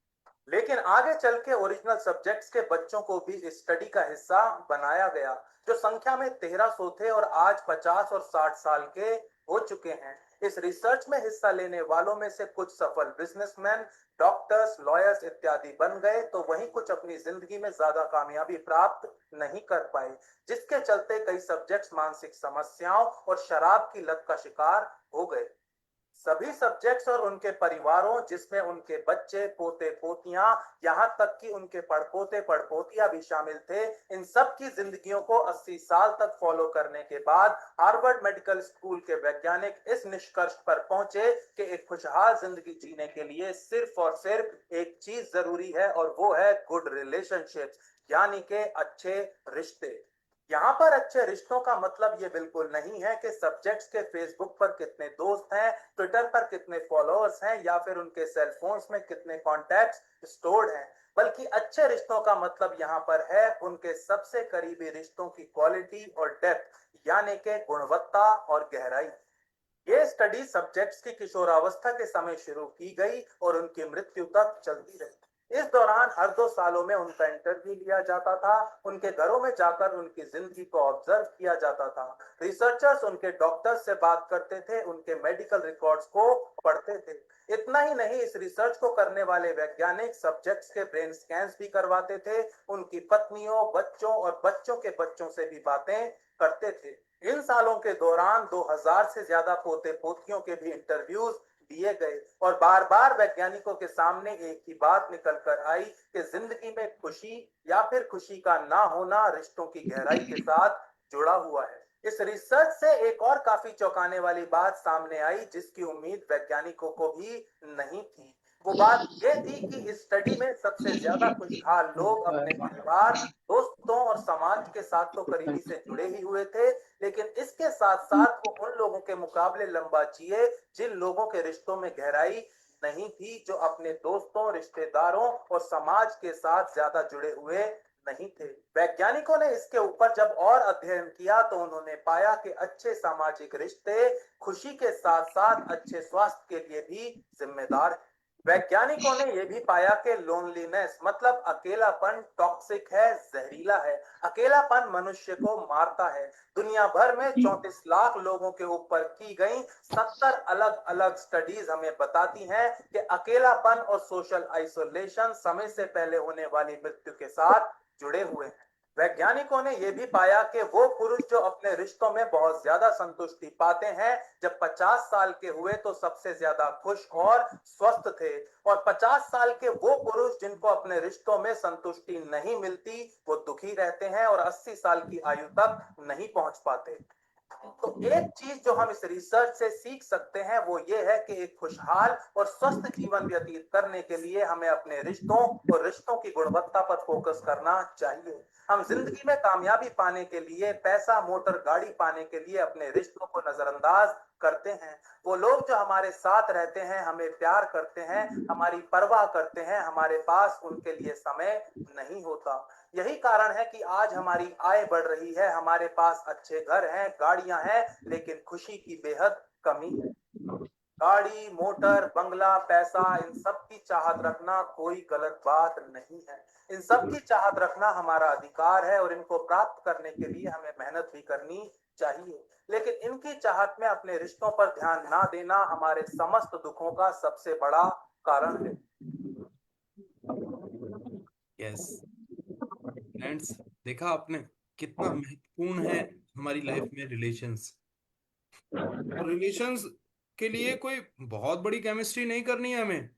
लेकिन आगे चल के ओरिजिनल सब्जेक्ट्स के बच्चों को भी इस स्टडी का हिस्सा बनाया गया, जो संख्या में 1300 थे और आज 50 और 60 साल के हो चुके हैं। इस रिसर्च में हिस्सा लेने वालों में से कुछ सफल बिजनेसमैन, डॉक्टर्स, लॉयर्स इत्यादि बन गए, तो वहीं कुछ अपनी जिंदगी में ज्यादा कामयाबी प्राप्त नहीं कर पाए, जिसके चलते कई सब्जेक्ट्स मानसिक समस्याओं और शराब की लत का शिकार हो गए। सभी सब्जेक्ट्स और उनके परिवारों, जिसमें उनके बच्चे, पोते पोतियां, यहाँ तक कि उनके पड़पोते पड़पोतियां भी शामिल थे, इन सब की जिंदगियों को 80 साल तक फॉलो करने के बाद हार्वर्ड मेडिकल स्कूल के वैज्ञानिक इस निष्कर्ष पर पहुंचे कि एक खुशहाल जिंदगी जीने के लिए सिर्फ और सिर्फ एक चीज जरूरी है और वो है गुड रिलेशनशिप्स, यानी कि अच्छे रिश्ते। यहाँ पर अच्छे रिश्तों का मतलब ये बिल्कुल नहीं है कि सब्जेक्ट्स के फेसबुक पर कितने दोस्त हैं, ट्विटर पर कितने फॉलोअर्स हैं या फिर उनके सेल फोन्स में कितने कॉन्टैक्ट्स स्टोर्ड हैं, बल्कि अच्छे रिश्तों का मतलब यहाँ पर है उनके सबसे करीबी रिश्तों की क्वालिटी और डेप्थ, यानी कि गुणवत्ता और गहराई। ये स्टडी सब्जेक्ट्स की किशोरावस्था के समय शुरू की गई और उनकी मृत्यु तक चलती रही। इस दौरान हर 2 सालों में उनका इंटरव्यू लिया जाता था, उनके घरों में जाकर उनकी जिंदगी को ऑब्जर्व किया जाता था। रिसर्चर्स उनके डॉक्टर्स से बात करते थे, उनके मेडिकल रिकॉर्ड्स को पढ़ते थे। इतना ही नहीं, इस रिसर्च को करने वाले वैज्ञानिक सब्जेक्ट्स के ब्रेन स्कैन्स भी करवाते थे, उनकी पत्नियों, बच्चों और बच्चों के बच्चों से भी बातें करते थे। इन सालों के दौरान 2000 से ज्यादा पोते पोतियों के भी इंटरव्यूज दिए गए और बार बार वैज्ञानिकों के सामने एक ही बात निकल कर आई कि जिंदगी में खुशी या फिर खुशी का ना होना रिश्तों की गहराई के साथ जुड़ा हुआ है। इस रिसर्च से एक और काफी चौंकाने वाली बात सामने आई, जिसकी उम्मीद वैज्ञानिकों को भी नहीं थी। वो बात ये थी कि इस स्टडी में सबसे ज्यादा खुशहाल लोग अपने परिवार, दोस्तों और समाज के साथ तो करीबी से जुड़े ही हुए थे, लेकिन इसके साथ साथ वो उन लोगों के मुकाबले लंबा जिए जिन लोगों के रिश्तों में गहराई नहीं थी जो अपने दोस्तों, रिश्तेदारों और समाज के साथ ज्यादा जुड़े हुए नहीं थे। वैज्ञानिकों ने इसके ऊपर जब और अध्ययन किया तो उन्होंने पाया कि अच्छे सामाजिक रिश्ते खुशी के साथ साथ अच्छे स्वास्थ्य के लिए भी जिम्मेदार हैं। वैज्ञानिकों ने यह भी पाया कि लोनलीनेस मतलब अकेलापन टॉक्सिक है, जहरीला है। अकेलापन मनुष्य को मारता है। दुनिया भर में 34 लाख लोगों के ऊपर की गई 70 अलग अलग स्टडीज हमें बताती हैं कि अकेलापन और सोशल आइसोलेशन समय से पहले होने वाली मृत्यु के साथ जुड़े हुए हैं। वैज्ञानिकों ने यह भी पाया कि वो पुरुष जो अपने रिश्तों में बहुत ज्यादा संतुष्टि पाते हैं, जब 50 साल के हुए तो सबसे ज्यादा खुश और स्वस्थ थे, और 50 साल के वो पुरुष जिनको अपने रिश्तों में संतुष्टि नहीं मिलती वो दुखी रहते हैं और 80 साल की आयु तक नहीं पहुंच पाते। तो एक चीज जो हम इस रिसर्च से सीख सकते हैं वो ये है कि एक खुशहाल और स्वस्थ जीवन व्यतीत करने के लिए हमें अपने रिश्तों और रिश्तों की गुणवत्ता पर फोकस करना चाहिए। हम जिंदगी में कामयाबी पाने के लिए, पैसा, मोटर, गाड़ी पाने के लिए अपने रिश्तों को नजरअंदाज करते हैं। वो लोग जो हमारे साथ रहते हैं, हमें प्यार करते हैं, हमारी परवाह करते हैं, हमारे पास उनके लिए समय नहीं होता। यही कारण है कि आज हमारी आय बढ़ रही है, हमारे पास अच्छे घर हैं, गाड़ियां हैं, लेकिन खुशी की बेहद कमी है। गाड़ी, मोटर, बंगला, पैसा, इन सब की चाहत रखना कोई गलत बात नहीं है। इन सब की चाहत रखना हमारा अधिकार है और इनको प्राप्त करने के लिए हमें मेहनत भी करनी चाहिए। लेकिन इनकी चाहत में अपने रिश्तों पर ध्यान ना देना हमारे समस्त दुखों का सबसे बड़ा कारण है। यस फ्रेंड्स, देखा आपने कितना महत्वपूर्ण है हमारी लाइफ में रिलेशंस। और रिलेशंस के लिए कोई बहुत बड़ी केमिस्ट्री नहीं करनी है हमें।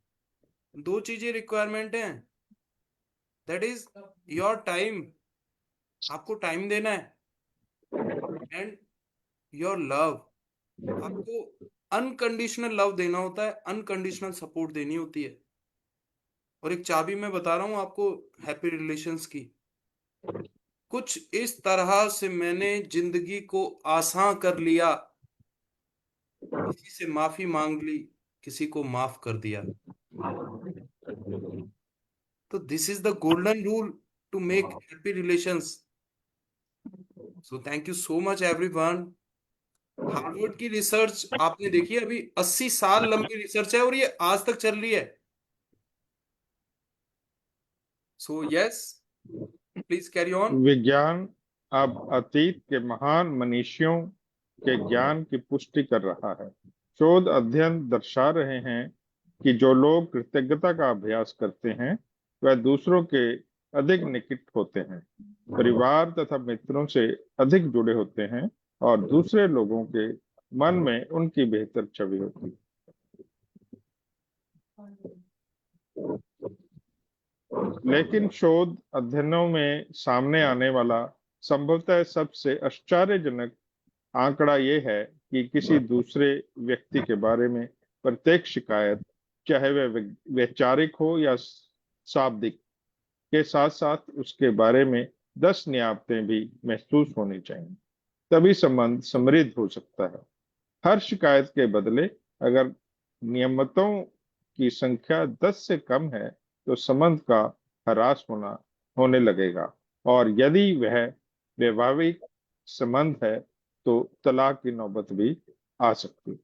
दो चीजें रिक्वायरमेंट हैं, दैट इज योर टाइम, आपको टाइम देना है, एंड योर लव, आपको अनकंडीशनल लव देना होता है, अनकंडीशनल सपोर्ट देनी होती है। और एक चाबी मैं बता रहा हूं आपको हैप्पी रिलेशंस की। कुछ इस तरह से मैंने जिंदगी को आसान कर लिया, किसी से माफी मांग ली, किसी को माफ कर दिया। तो this is the golden rule to make happy relations. So thank you so much everyone. Harvard की रिसर्च आपने देखी है, अभी 80 साल लंबी रिसर्च है और ये आज तक चल रही है। So yes, please carry on. विज्ञान अब अतीत के महान मनीषियों के ज्ञान की पुष्टि कर रहा है। शोध अध्ययन दर्शा रहे हैं कि जो लोग कृतज्ञता का अभ्यास करते हैं वह दूसरों के अधिक निकट होते हैं, परिवार तथा मित्रों से अधिक जुड़े होते हैं और दूसरे लोगों के मन में उनकी बेहतर छवि होती है। लेकिन शोध अध्ययनों में सामने आने वाला संभवतः सबसे आश्चर्यजनक आंकड़ा ये है कि किसी दूसरे व्यक्ति के बारे में प्रत्येक शिकायत, चाहे वह वैचारिक हो या शाब्दिक, के साथ साथ उसके बारे में 10 नियामतें भी महसूस होनी चाहिए, तभी संबंध समृद्ध हो सकता है। हर शिकायत के बदले अगर नियमतों की संख्या 10 से कम है तो संबंध का ह्रास होने लगेगा, और यदि वह वैवाहिक संबंध है तो तलाक की नौबत भी आ सकती है।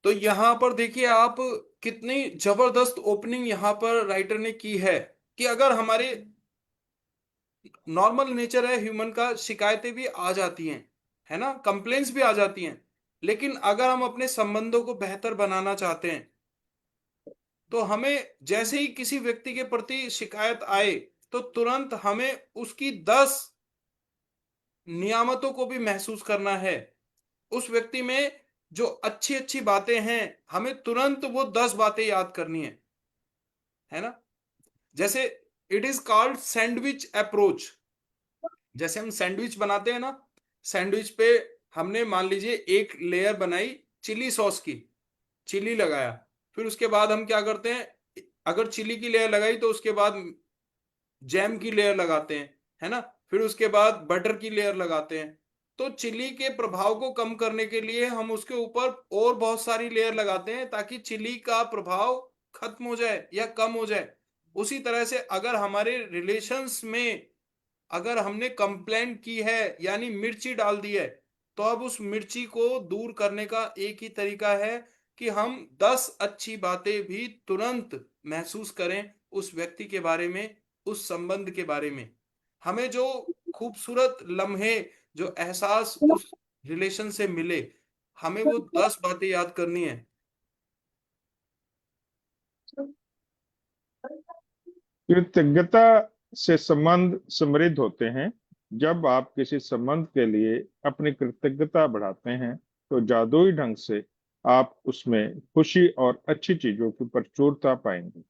तो यहाँ पर देखिए आप, कितनी जबरदस्त ओपनिंग यहाँ पर राइटर ने की है कि अगर हमारे नॉर्मल नेचर है ह्यूमन का, शिकायतें भी आ जाती हैं, है ना, कंप्लेंट्स भी आ जाती हैं, लेकिन अगर हम अपने संबंधों को बेहतर बनाना चाहते हैं तो हमें जैसे ही किसी व्यक्ति के प्रति शिकायत आए तो तुरंत हमें उसकी 10 नियामतों को भी महसूस करना है। उस व्यक्ति में जो अच्छी अच्छी बातें हैं हमें तुरंत वो 10 बातें याद करनी है ना। जैसे it is called sandwich approach. जैसे हम सैंडविच बनाते हैं ना, सैंडविच पे हमने मान लीजिए एक लेयर बनाई चिली सॉस की, चिली लगाया, फिर उसके बाद हम क्या करते हैं, अगर चिली की लेयर लगाई तो उसके बाद जैम की लेयर लगाते हैं, है ना, फिर उसके बाद बटर की लेयर लगाते हैं। तो चिली के प्रभाव को कम करने के लिए हम उसके ऊपर और बहुत सारी लेयर लगाते हैं ताकि चिली का प्रभाव खत्म हो जाए या कम हो जाए, उसी तरह से अगर हमारे रिलेशंस में अगर हमने कंप्लेंट की है यानी मिर्ची डाल दी है, तो अब उस मिर्ची को दूर करने का एक ही तरीका है कि हम 10 अच्छी बातें भी तुरंत महसूस करें उस व्यक्ति के बारे में, उस संबंध के बारे में। हमें जो खूबसूरत लम्हे, जो एहसास उस रिलेशन से मिले, हमें वो 10 बातें याद करनी है। कृतज्ञता से संबंध समृद्ध होते हैं। जब आप किसी संबंध के लिए अपनी कृतज्ञता बढ़ाते हैं तो जादुई ढंग से आप उसमें खुशी और अच्छी चीजों की प्रचुरता पाएंगे।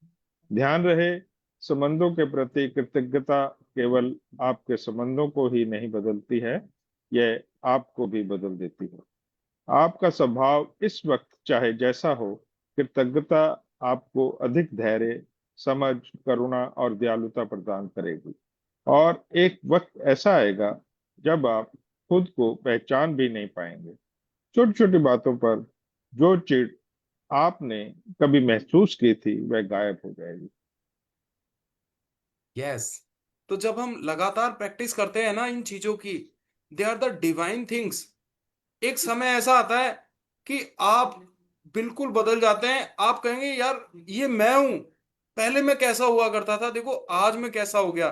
ध्यान रहे, संबंधों के प्रति कृतज्ञता केवल आपके संबंधों को ही नहीं बदलती है, यह आपको भी बदल देती है। आपका स्वभाव इस वक्त चाहे जैसा हो, कृतज्ञता आपको अधिक धैर्य, समझ, करुणा और दयालुता प्रदान करेगी। और एक वक्त ऐसा आएगा जब आप खुद को पहचान भी नहीं पाएंगे। छोटी छोटी बातों पर जो चिढ़ आपने कभी महसूस की थी वह गायब हो जाएगी। यस, तो जब हम लगातार प्रैक्टिस करते हैं ना इन चीजों की, they are the divine things. एक समय ऐसा आता है कि आप बिल्कुल बदल जाते हैं। आप कहेंगे यार ये मैं हूं, पहले मैं कैसा हुआ करता था, देखो आज मैं कैसा हो गया।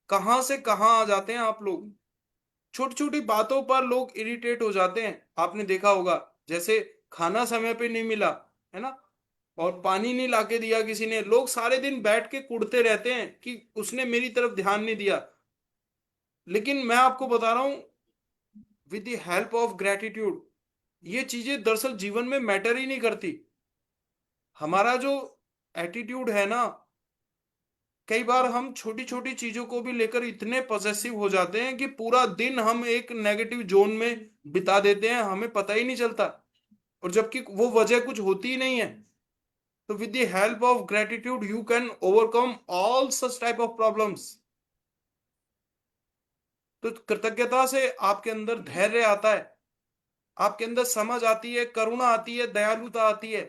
कहां से कहां आ जाते हैं आप लोग। छोटी छोटी बातों पर लोग इरिटेट हो जाते हैं, आपने देखा होगा। जैसे खाना समय पे नहीं मिला, है ना, और पानी नहीं लाके दिया किसी ने, लोग सारे दिन बैठ के कुढ़ते रहते हैं कि उसने मेरी तरफ ध्यान नहीं दिया। लेकिन मैं आपको बता रहा हूं, with the help of gratitude, ये चीजें दरअसल जीवन में मैटर ही नहीं करती। हमारा जो एटीट्यूड है ना, कई बार हम छोटी छोटी चीजों को भी लेकर इतने पॉसेसिव हो जाते हैं कि पूरा दिन हम एक नेगेटिव जोन में बिता देते हैं, हमें पता ही नहीं चलता, और जबकि वो वजह कुछ होती ही नहीं है। तो with the help of gratitude you can overcome all such type of problems. तो कृतज्ञता से आपके अंदर धैर्य आता है, आपके अंदर समझ आती है, करुणा आती है, दयालुता आती है।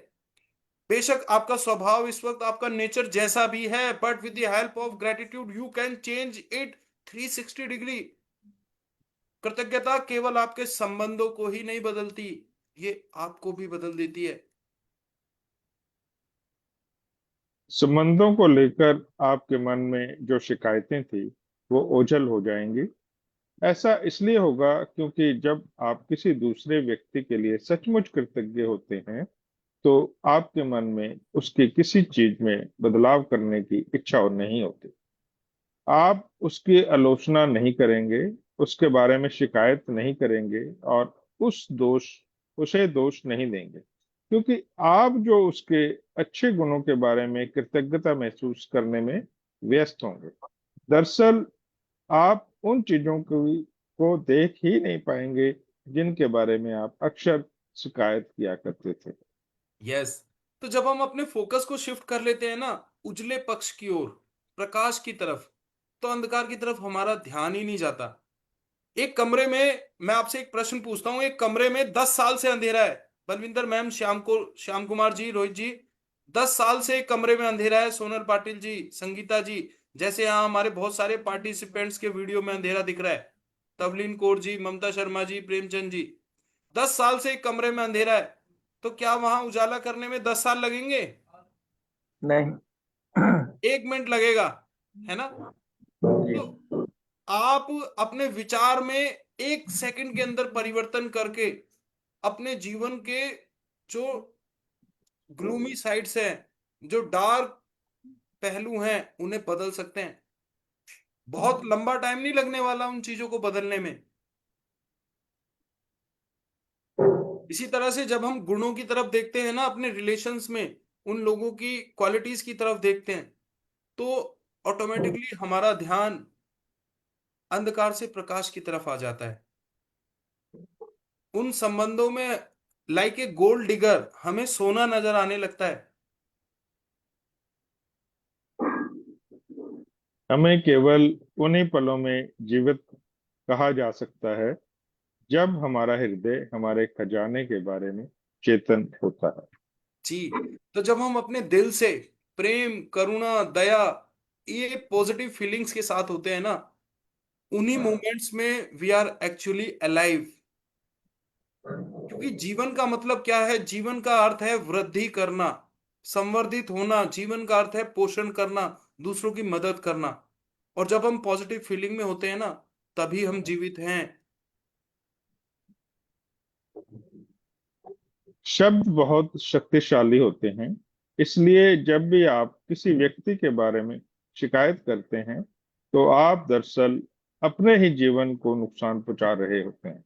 बेशक आपका स्वभाव इस वक्त, आपका नेचर जैसा भी है, but with the help of gratitude you can change it 360 degree. कृतज्ञता केवल आपके संबंधों को ही नहीं बदलती, ये आपको भी बदल देती है। संबंधों को लेकर आपके मन में जो शिकायतें थी वो ओझल हो जाएंगी। ऐसा इसलिए होगा क्योंकि जब आप किसी दूसरे व्यक्ति के लिए सचमुच कृतज्ञ होते हैं तो आपके मन में उसकी किसी चीज में बदलाव करने की इच्छा और नहीं होती। आप उसकी आलोचना नहीं करेंगे, उसके बारे में शिकायत नहीं करेंगे और उसे दोष नहीं देंगे, क्योंकि आप जो उसके अच्छे गुणों के बारे में कृतज्ञता महसूस करने में व्यस्त होंगे। दरअसल आप उन चीजों को देख ही नहीं पाएंगे जिनके बारे में आप अक्सर शिकायत किया करते थे। यस, तो जब हम अपने फोकस को शिफ्ट कर लेते हैं ना उजले पक्ष की ओर, प्रकाश की तरफ, तो अंधकार की तरफ हमारा ध्यान ही नहीं जाता। एक कमरे में, मैं आपसे एक प्रश्न पूछता हूं, एक कमरे में 10 साल से अंधेरा है, बलविंदर मैम, श्याम कुमार जी, रोहित जी, 10 साल से एक कमरे में अंधेरा है। सोनल पाटिल जी, संगीता जी, जैसे यहाँ हमारे बहुत सारे पार्टिसिपेंट्स के वीडियो में अंधेरा दिख रहा है, तवलीन कौर जी, ममता शर्मा जी, प्रेमचंद जी, 10 साल से एक कमरे में अंधेरा है, तो क्या वहां उजाला करने में 10 साल लगेंगे? नहीं। 1 मिनट लगेगा, है ना। जी। तो आप अपने विचार में 1 सेकंड के अंदर परिवर्तन करके अपने जीवन के जो ग्लूमी साइड्स हैं, जो डार्क पहलू हैं, उन्हें बदल सकते हैं। बहुत लंबा टाइम नहीं लगने वाला उन चीजों को बदलने में। इसी तरह से जब हम गुणों की तरफ देखते हैं ना अपने रिलेशंस में, उन लोगों की क्वालिटीज की तरफ देखते हैं, तो ऑटोमेटिकली हमारा ध्यान अंधकार से प्रकाश की तरफ आ जाता है। उन संबंधों में लाइक ए गोल्ड डिगर हमें सोना नजर आने लगता है। हमें केवल उन्हीं पलों में जीवित कहा जा सकता है जब हमारा हृदय हमारे खजाने के बारे में चेतन होता है। जी। तो जब हम अपने दिल से प्रेम, करुणा, दया, ये पॉजिटिव फीलिंग्स के साथ होते हैं ना, उन्हीं मोमेंट्स में वी आर एक्चुअली अलाइव। क्योंकि जीवन का मतलब क्या है? जीवन का अर्थ है वृद्धि करना, संवर्धित होना। जीवन का अर्थ है पोषण करना, दूसरों की मदद करना। और जब हम पॉजिटिव फीलिंग में होते हैं ना, तभी हम जीवित हैं। शब्द बहुत शक्तिशाली होते हैं, इसलिए जब भी आप किसी व्यक्ति के बारे में शिकायत करते हैं, तो आप दरअसल अपने ही जीवन को नुकसान पहुंचा रहे होते हैं।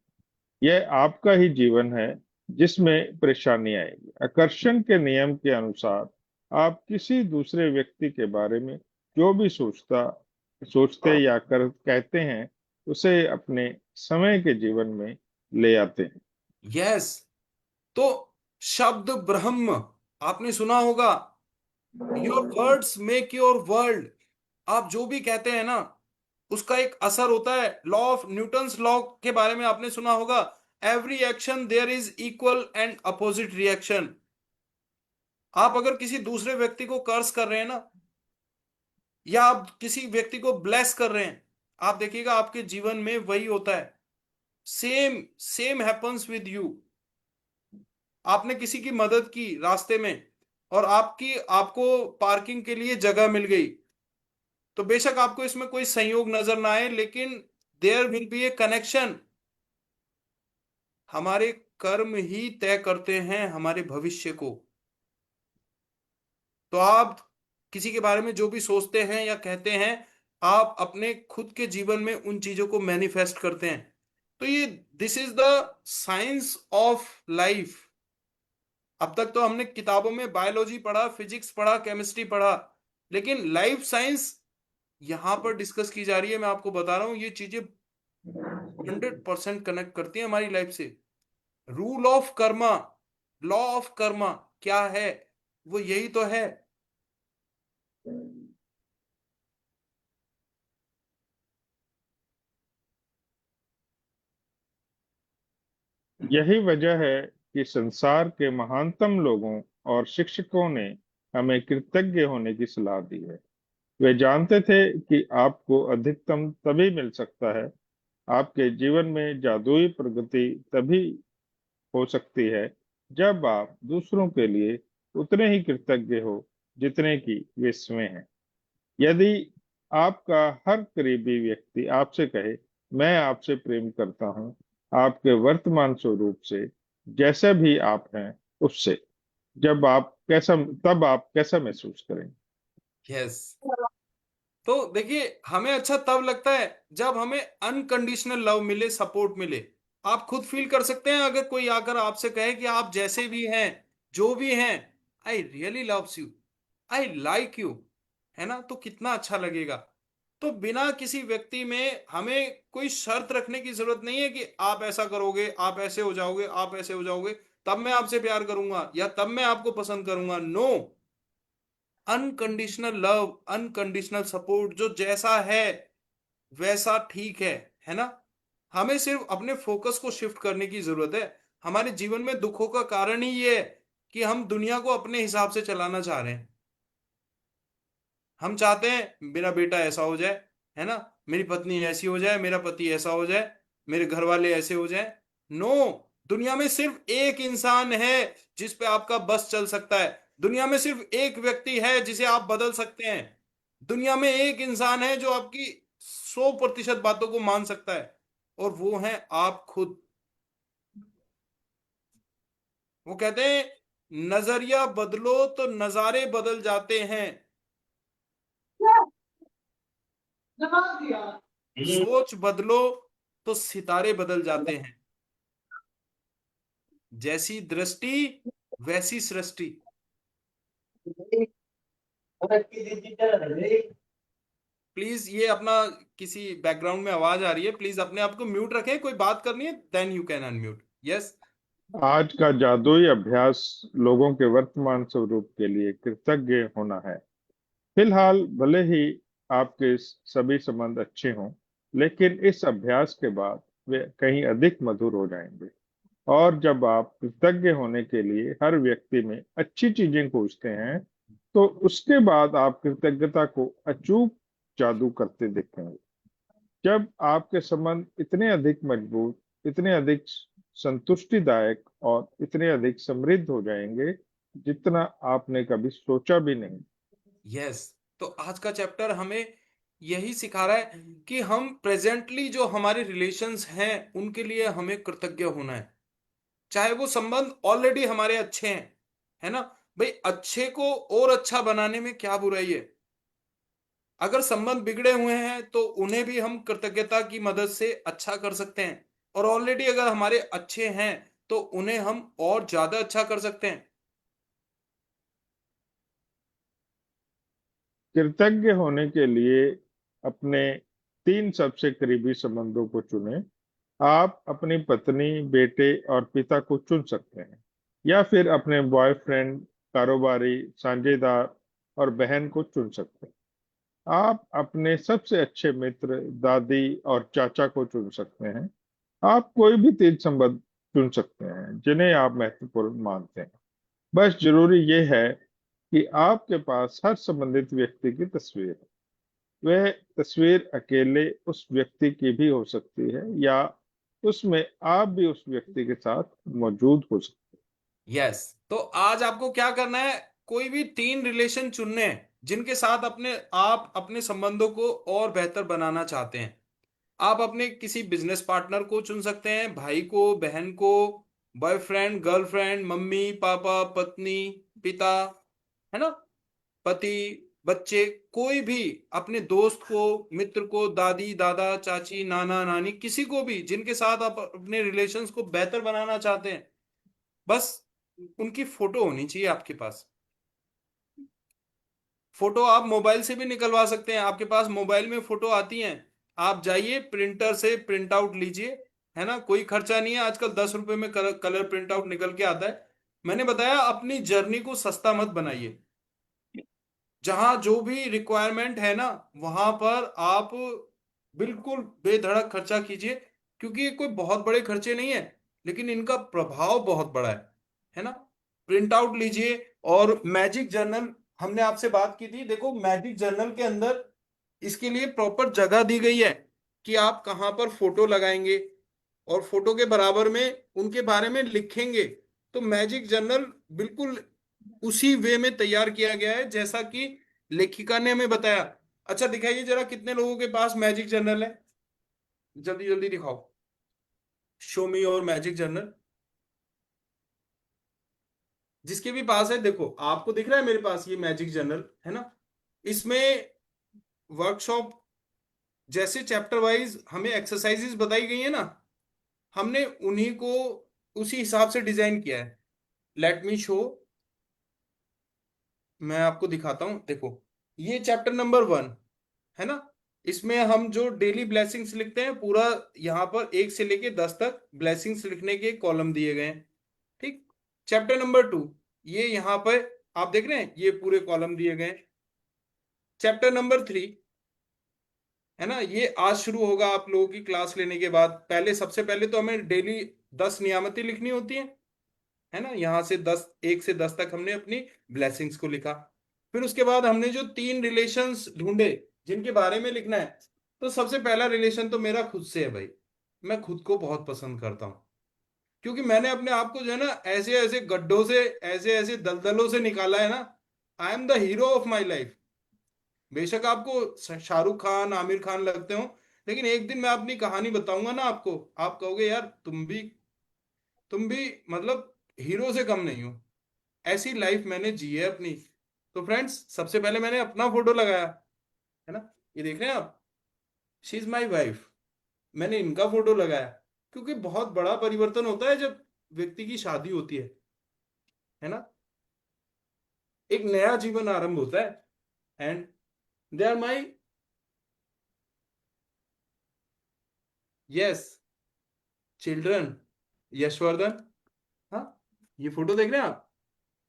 यह आपका ही जीवन है जिसमें परेशानी आएगी। आकर्षण के नियम के अनुसार आप किसी दूसरे व्यक्ति के बारे में जो भी सोचते या कहते हैं, उसे अपने समय के जीवन में ले आते हैं। यस। तो शब्द ब्रह्म आपने सुना होगा। Your words make your world. आप जो भी कहते हैं ना, उसका एक असर होता है। लॉ ऑफ न्यूटन्स लॉ के बारे में आपने सुना होगा। Every action there is equal and opposite reaction. आप अगर किसी दूसरे व्यक्ति को कर्स कर रहे हैं ना, या आप किसी व्यक्ति को ब्लेस कर रहे हैं, आप देखिएगा आपके जीवन में वही होता है। Same same happens with you. आपने किसी की मदद की रास्ते में, और आपको पार्किंग के लिए जगह मिल गई, तो बेशक आपको इसमें कोई संयोग नजर ना आए, लेकिन there will be a connection. हमारे कर्म ही तय करते हैं हमारे भविष्य को। तो आप किसी के बारे में जो भी सोचते हैं या कहते हैं, आप अपने खुद के जीवन में उन चीजों को मैनिफेस्ट करते हैं। तो ये this is the science of life. अब तक तो हमने किताबों में बायोलॉजी पढ़ा, फिजिक्स पढ़ा, केमिस्ट्री पढ़ा, लेकिन लाइफ साइंस यहां पर डिस्कस की जा रही है। मैं आपको बता रहा हूं, ये चीजें 100% कनेक्ट करती हैं हमारी लाइफ से। Rule of Karma, law of Karma क्या है? वो यही तो है। यही वजह है कि संसार के महानतम लोगों और शिक्षकों ने हमें कृतज्ञ होने की सलाह दी है। वे जानते थे कि आपको अधिकतम तभी मिल सकता है, आपके जीवन में जादुई प्रगति तभी हो सकती है, जब आप दूसरों के लिए उतने ही कृतज्ञ हो जितने कि वे स्वयं हैं। यदि आपका हर करीबी व्यक्ति आपसे कहे, मैं आपसे प्रेम करता हूं, आपके वर्तमान स्वरूप से, जैसे भी आप हैं उससे, तब आप कैसा महसूस करेंगे? यस। तो देखिए, हमें अच्छा तब लगता है जब हमें अनकंडीशनल लव मिले, सपोर्ट मिले। आप खुद फील कर सकते हैं, अगर कोई आकर आपसे कहे कि आप जैसे भी हैं, जो भी हैं, I really loves you, I like you, है ना, तो कितना अच्छा लगेगा। तो बिना किसी व्यक्ति में हमें कोई शर्त रखने की जरूरत नहीं है कि आप ऐसा करोगे, आप ऐसे हो जाओगे, आप ऐसे हो जाओगे, तब मैं आपसे प्यार करूंगा या तब मैं आपको पसंद करूंगा। No. Unconditional love, unconditional support, जो जैसा है वैसा ठीक है ना। हमें सिर्फ अपने फोकस को शिफ्ट करने की जरूरत है। हमारे जीवन में दुखों का कारण ही ये है कि हम दुनिया को अपने हिसाब से चलाना चाह रहे हैं। हम चाहते हैं मेरा बेटा ऐसा हो जाए, है ना, मेरी पत्नी ऐसी हो जाए, मेरा पति ऐसा हो जाए, मेरे घर वाले ऐसे हो जाए। नो। दुनिया में सिर्फ एक इंसान है जिस पे आपका बस चल सकता है। दुनिया में सिर्फ एक व्यक्ति है जिसे आप बदल सकते हैं। दुनिया में एक इंसान है जो आपकी 100% बातों को मान सकता है, और वो है आप खुद। वो कहते हैं, नजरिया बदलो तो नजारे बदल जाते हैं, सोच बदलो तो सितारे बदल जाते हैं। जैसी दृष्टि वैसी सृष्टि। प्लीज ये अपना, किसी बैकग्राउंड में आवाज आ रही है, प्लीज अपने आप को म्यूट रखें। कोई बात करनी है then you can unmute. Yes. आज का जादुई अभ्यास लोगों के वर्तमान स्वरूप के लिए कृतज्ञ होना है। फिलहाल भले ही आपके सभी संबंध अच्छे हों, लेकिन इस अभ्यास के बाद वे कहीं अधिक मधुर हो जाएंगे। और जब आप कृतज्ञ होने के लिए हर व्यक्ति में अच्छी चीजें खोजते हैं, तो उसके बाद आप कृतज्ञता को अचूक जादू करते दिखेंगे। जब आपके संबंध इतने अधिक मजबूत, इतने अधिक संतुष्टिदायक और इतने अधिक समृद्ध हो जाएंगे, जितना आपने कभी सोचा भी नहीं। यस, तो आज का चैप्टर हमें यही सिखा रहा है कि हम प्रेजेंटली जो हमारे रिलेशंस हैं उनके लिए हमें कृतज्ञ होना है, चाहे वो संबंध ऑलरेडी हमारे अच्छे हैं, है ना भाई। अच्छे को और अच्छा बनाने में क्या बुराई है। अगर संबंध बिगड़े हुए हैं तो उन्हें भी हम कृतज्ञता की मदद से अच्छा कर सकते हैं, और ऑलरेडी अगर हमारे अच्छे हैं तो उन्हें हम और ज्यादा अच्छा कर सकते हैं। कृतज्ञ होने के लिए अपने 3 सबसे करीबी संबंधों को चुनें। आप अपनी पत्नी, बेटे और पिता को चुन सकते हैं, या फिर अपने बॉयफ्रेंड, कारोबारी साझेदार और बहन को चुन सकते हैं। आप अपने सबसे अच्छे मित्र, दादी और चाचा को चुन सकते हैं। आप कोई भी 3 संबंध चुन सकते हैं जिन्हें आप महत्वपूर्ण मानते हैं। बस जरूरी ये है कि आपके पास हर संबंधित व्यक्ति की तस्वीर है। वह तस्वीर अकेले उस व्यक्ति की भी हो सकती है, या उसमें आप भी उस व्यक्ति के साथ मौजूद हो सकते यस, तो आज आपको क्या करना है, कोई भी 3 रिलेशन चुनने हैं जिनके साथ आप अपने संबंधों को और बेहतर बनाना चाहते हैं। आप अपने किसी बिजनेस पार्टनर को चुन सकते हैं, भाई को, बहन को, बॉयफ्रेंड, गर्लफ्रेंड, मम्मी पापा, पत्नी, पिता, है ना, पति, बच्चे, कोई भी, अपने दोस्त को, मित्र को, दादी दादा, चाची, नाना नानी, किसी को भी जिनके साथ आप अपने रिलेशंस को बेहतर बनाना चाहते हैं। बस उनकी फोटो होनी चाहिए आपके पास। फोटो आप मोबाइल से भी निकलवा सकते हैं, आपके पास मोबाइल में फोटो आती हैं। आप जाइए प्रिंटर से प्रिंट आउट लीजिए, है ना, कोई खर्चा नहीं है। आजकल 10 रुपए में कलर प्रिंट आउट निकल के आता है। मैंने बताया अपनी जर्नी को सस्ता मत बनाइए। जहां जो भी रिक्वायरमेंट है ना, वहां पर आप बिल्कुल बेधड़क खर्चा कीजिए, क्योंकि ये कोई बहुत बड़े खर्चे नहीं है, लेकिन इनका प्रभाव बहुत बड़ा है ना। प्रिंट आउट लीजिए। और मैजिक जर्नल, हमने आपसे बात की थी, देखो मैजिक जर्नल के अंदर इसके लिए प्रॉपर जगह दी गई है कि आप कहां पर फोटो लगाएंगे और फोटो के बराबर में उनके बारे में लिखेंगे। तो मैजिक जर्नल बिल्कुल उसी वे में तैयार किया गया है जैसा कि लेखिका ने हमें बताया। अच्छा दिखाइए जरा, कितने लोगों के पास मैजिक जर्नल है, जल्दी जल्दी दिखाओ। Show me your magic journal. जिसके भी पास है, देखो आपको दिख रहा है मेरे पास ये मैजिक जर्नल है ना। इसमें वर्कशॉप जैसे चैप्टर वाइज हमें एक्सरसाइजेस बताई गई है ना, हमने उन्हीं को उसी हिसाब से डिजाइन किया है। लेट मी शो, मैं आपको दिखाता हूं। देखो ये चैप्टर नंबर 1 है ना। इसमें हम जो डेली ब्लेसिंग्स लिखते हैं, पूरा यहाँ पर 1 से लेके 10 तक ब्लेसिंग्स लिखने के कॉलम दिए गए हैं। ठीक। चैप्टर नंबर 2, ये यहाँ पर आप देख रहे हैं, ये पूरे कॉलम दिए गए हैं। चैप्टर नंबर 3 है ना, ये आज शुरू होगा आप लोगों की क्लास लेने के बाद। पहले सबसे पहले तो हमें डेली 10 नियामतें लिखनी होती हैं, है ना। यहाँ से 10, 1 से 10 तक हमने अपनी ब्लेसिंग्स को लिखा। फिर उसके बाद हमने जो 3 रिलेशंस ढूंढे जिनके बारे में लिखना है। तो सबसे पहला रिलेशन तो मेरा खुद से है भाई। मैं खुद को बहुत पसंद करता हूँ, क्योंकि मैंने अपने आप को जो है ना ऐसे ऐसे गड्ढों से, ऐसे ऐसे दलदलों से निकाला है ना। I am the hero of my life. बेशक आपको शाहरुख खान, आमिर खान लगते हो, लेकिन एक दिन मैं अपनी कहानी बताऊंगा ना आपको, आप कहोगे यार तुम भी मतलब हीरो से कम नहीं हो। ऐसी लाइफ मैंने जी है अपनी। तो फ्रेंड्स, सबसे पहले मैंने अपना फोटो लगाया, है ना, ये देख रहे हैं आप, शी इज माई वाइफ। मैंने इनका फोटो लगाया, क्योंकि बहुत बड़ा परिवर्तन होता है जब व्यक्ति की शादी होती है ना। एक नया जीवन आरंभ होता है। And they are my, yes, children, Yashvardhan. हाँ, ये फोटो देख रहे हैं आप,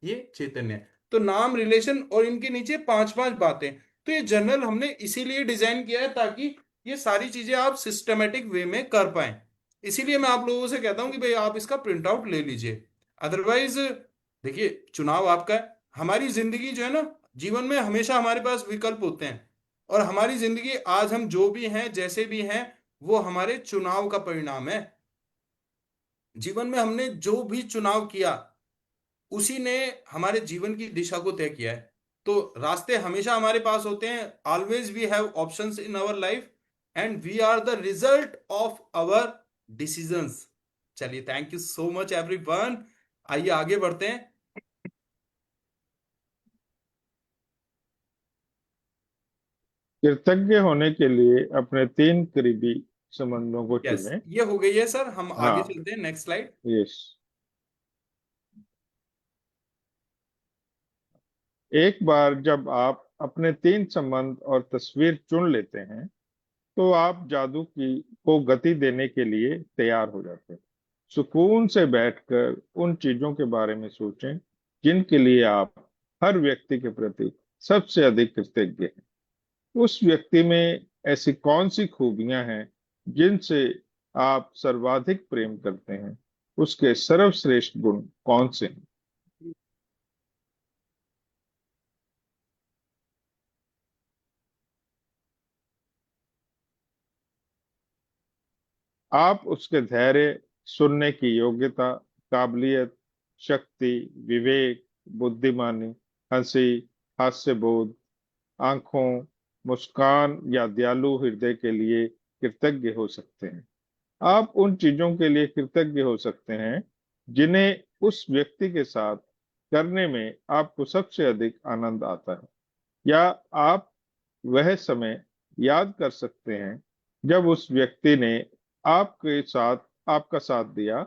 ये चैतन्य है। तो नाम, रिलेशन और इनके नीचे 5-5 बातें। तो ये जर्नल हमने इसीलिए डिजाइन किया है ताकि ये सारी चीजें आप सिस्टमेटिक वे में कर पाए। इसीलिए मैं आप लोगों से कहता हूं कि भाई आप इसका प्रिंट आउट ले लीजिए। अदरवाइज देखिए, चुनाव आपका है। हमारी जिंदगी जो है ना, जीवन में हमेशा हमारे पास विकल्प होते हैं, और हमारी जिंदगी आज हम जो भी हैं, जैसे भी हैं, वो हमारे चुनाव का परिणाम है। जीवन में हमने जो भी चुनाव किया, उसी ने हमारे जीवन की दिशा को तय किया है। तो रास्ते हमेशा हमारे पास होते हैं, always we have options in our life, and we are the result of our decisions. चलिए, thank you so much everyone. आइए आगे बढ़ते हैं। कृतज्ञ होने के लिए अपने 3 करीबी संबंधों को यस, चुनें। ये हो गई है सर। हम आगे हाँ, चलते हैं, नेक्स्ट स्लाइड। यस। एक बार जब आप अपने 3 संबंध और तस्वीर चुन लेते हैं, तो आप जादू की को गति देने के लिए तैयार हो जाते हैं। सुकून से बैठकर उन चीजों के बारे में सोचें जिनके लिए आप हर व्यक्ति के प्रति सबसे अधिक कृतज्ञ हैं। उस व्यक्ति में ऐसी कौन सी खूबियां हैं जिनसे आप सर्वाधिक प्रेम करते हैं? उसके सर्वश्रेष्ठ गुण कौन से हैं? आप उसके धैर्य, सुनने की योग्यता, काबिलियत, शक्ति, विवेक, बुद्धिमानी, हंसी, हास्यबोध, आंखों, मुस्कान या दयालु हृदय के लिए कृतज्ञ हो सकते हैं। आप उन चीजों के लिए कृतज्ञ हो सकते हैं जिन्हें उस व्यक्ति के साथ करने में आपको सबसे अधिक आनंद आता है, या आप वह समय याद कर सकते हैं जब उस व्यक्ति ने आपका साथ दिया,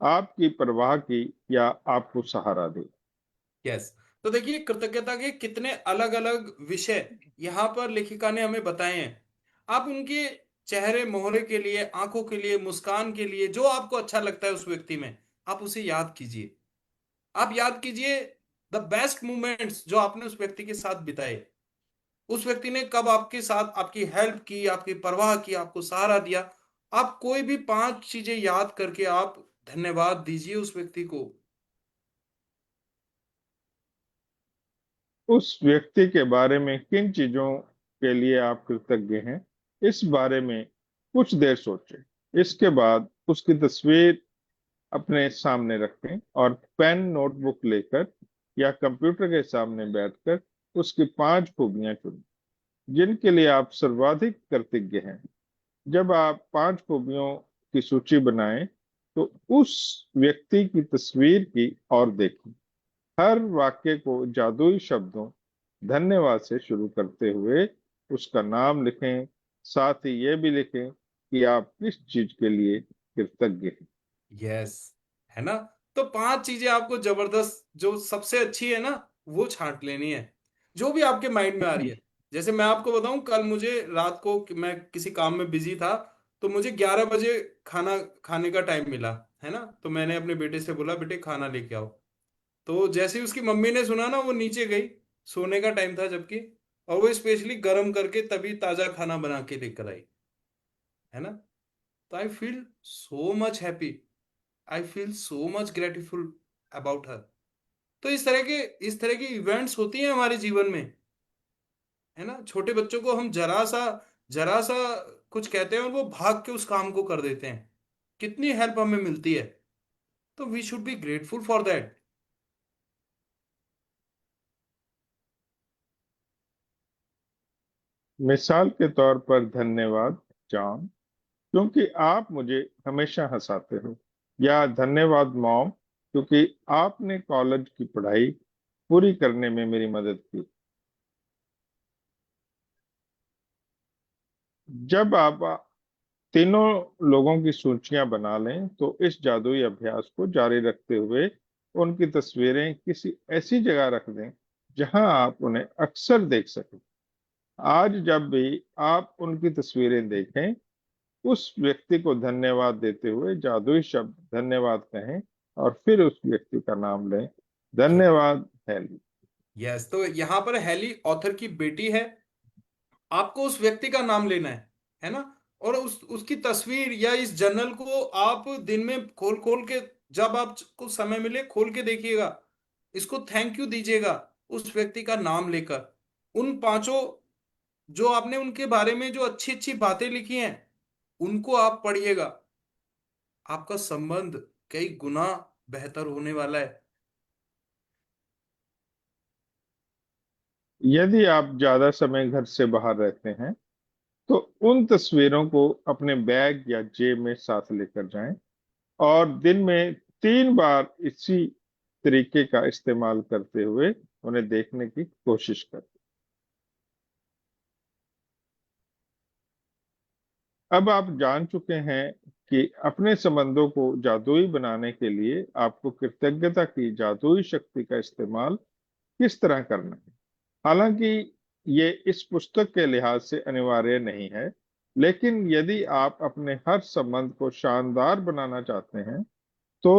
आपकी परवाह की या आपको सहारा दिया। यस, तो देखिए, कृतज्ञता के कितने अलग अलग विषय यहाँ पर लेखिका ने हमें बताए हैं। आप उनके चेहरे मोहरे के लिए, आंखों के लिए, मुस्कान के लिए, जो आपको अच्छा लगता है उस व्यक्ति में, आप उसे याद कीजिए। आप याद कीजिए द बेस्ट मोमेंट्स जो आपने उस व्यक्ति के साथ बिताए। उस व्यक्ति ने कब आपके साथ आपकी हेल्प की, आपकी परवाह की, आपको सहारा दिया। आप कोई भी 5 चीजें याद करके आप धन्यवाद दीजिए उस व्यक्ति को। उस व्यक्ति के बारे में किन चीजों के लिए आप कृतज्ञ हैं, इस बारे में कुछ देर सोचें। इसके बाद उसकी तस्वीर अपने सामने रखें और पेन नोटबुक लेकर या कंप्यूटर के सामने बैठकर उसकी 5 खूबियां चुनें जिनके लिए आप सर्वाधिक कृतज्ञ हैं। जब आप 5 खूबियों की सूची बनाएं, तो उस व्यक्ति की तस्वीर की ओर देखें। हर वाक्य को जादुई शब्दों धन्यवाद से शुरू करते हुए उसका नाम लिखें। साथ ही ये भी लिखें कि आप किस चीज के लिए कृतज्ञ हैं। यस, है ना। तो 5 चीजें आपको जबरदस्त, जो सबसे अच्छी है ना, वो छांट लेनी है, जो भी आपके माइंड में आ रही है। जैसे मैं आपको बताऊं, कल मुझे रात को मैं किसी काम में बिजी था, तो मुझे 11 बजे खाना खाने का टाइम मिला, है ना। तो मैंने अपने बेटे से बोला, बेटे खाना लेके आओ। तो जैसे ही उसकी मम्मी ने सुना ना, वो नीचे गई, सोने का टाइम था जबकि, और वो स्पेशली गर्म करके तभी ताजा खाना बना के लेकर आई, है ना। तो I feel so much happy, I feel so much grateful about her. तो इस तरह की इवेंट्स होती हैं हमारे जीवन में, है ना। छोटे बच्चों को हम जरा सा कुछ कहते हैं और वो भाग के उस काम को कर देते हैं। कितनी हेल्प हमें मिलती है। तो we should be grateful for that. मिसाल के तौर पर, धन्यवाद जॉन, क्योंकि आप मुझे हमेशा हंसाते हो, या धन्यवाद मॉम, क्योंकि आपने कॉलेज की पढ़ाई पूरी करने में मेरी मदद की। जब आप तीनों लोगों की सूचियां बना लें, तो इस जादुई अभ्यास को जारी रखते हुए उनकी तस्वीरें किसी ऐसी जगह रख दें जहां आप उन्हें अक्सर देख सकें। आज जब भी आप उनकी तस्वीरें देखें, उस व्यक्ति को धन्यवाद देते हुए जादुई शब्द धन्यवाद कहें और फिर उस व्यक्ति का नाम लें। धन्यवाद हेली। यस, तो यहां पर हेली ऑथर की बेटी है। आपको उस व्यक्ति का नाम लेना है ना। और उसकी तस्वीर या इस जर्नल को आप दिन में खोल खोल के, जब आपको समय मिले खोल के देखिएगा, इसको थैंक यू दीजिएगा उस व्यक्ति का नाम लेकर। उन पांचों जो आपने उनके बारे में जो अच्छी अच्छी बातें लिखी हैं उनको आप पढ़िएगा, आपका संबंध कई गुना बेहतर होने वाला है। यदि आप ज्यादा समय घर से बाहर रहते हैं तो उन तस्वीरों को अपने बैग या जेब में साथ लेकर जाएं और दिन में 3 बार इसी तरीके का इस्तेमाल करते हुए उन्हें देखने की कोशिश करें। अब आप जान चुके हैं कि अपने संबंधों को जादुई बनाने के लिए आपको कृतज्ञता की जादुई शक्ति का इस्तेमाल किस तरह करना है। हालांकि ये इस पुस्तक के लिहाज से अनिवार्य नहीं है, लेकिन यदि आप अपने हर संबंध को शानदार बनाना चाहते हैं तो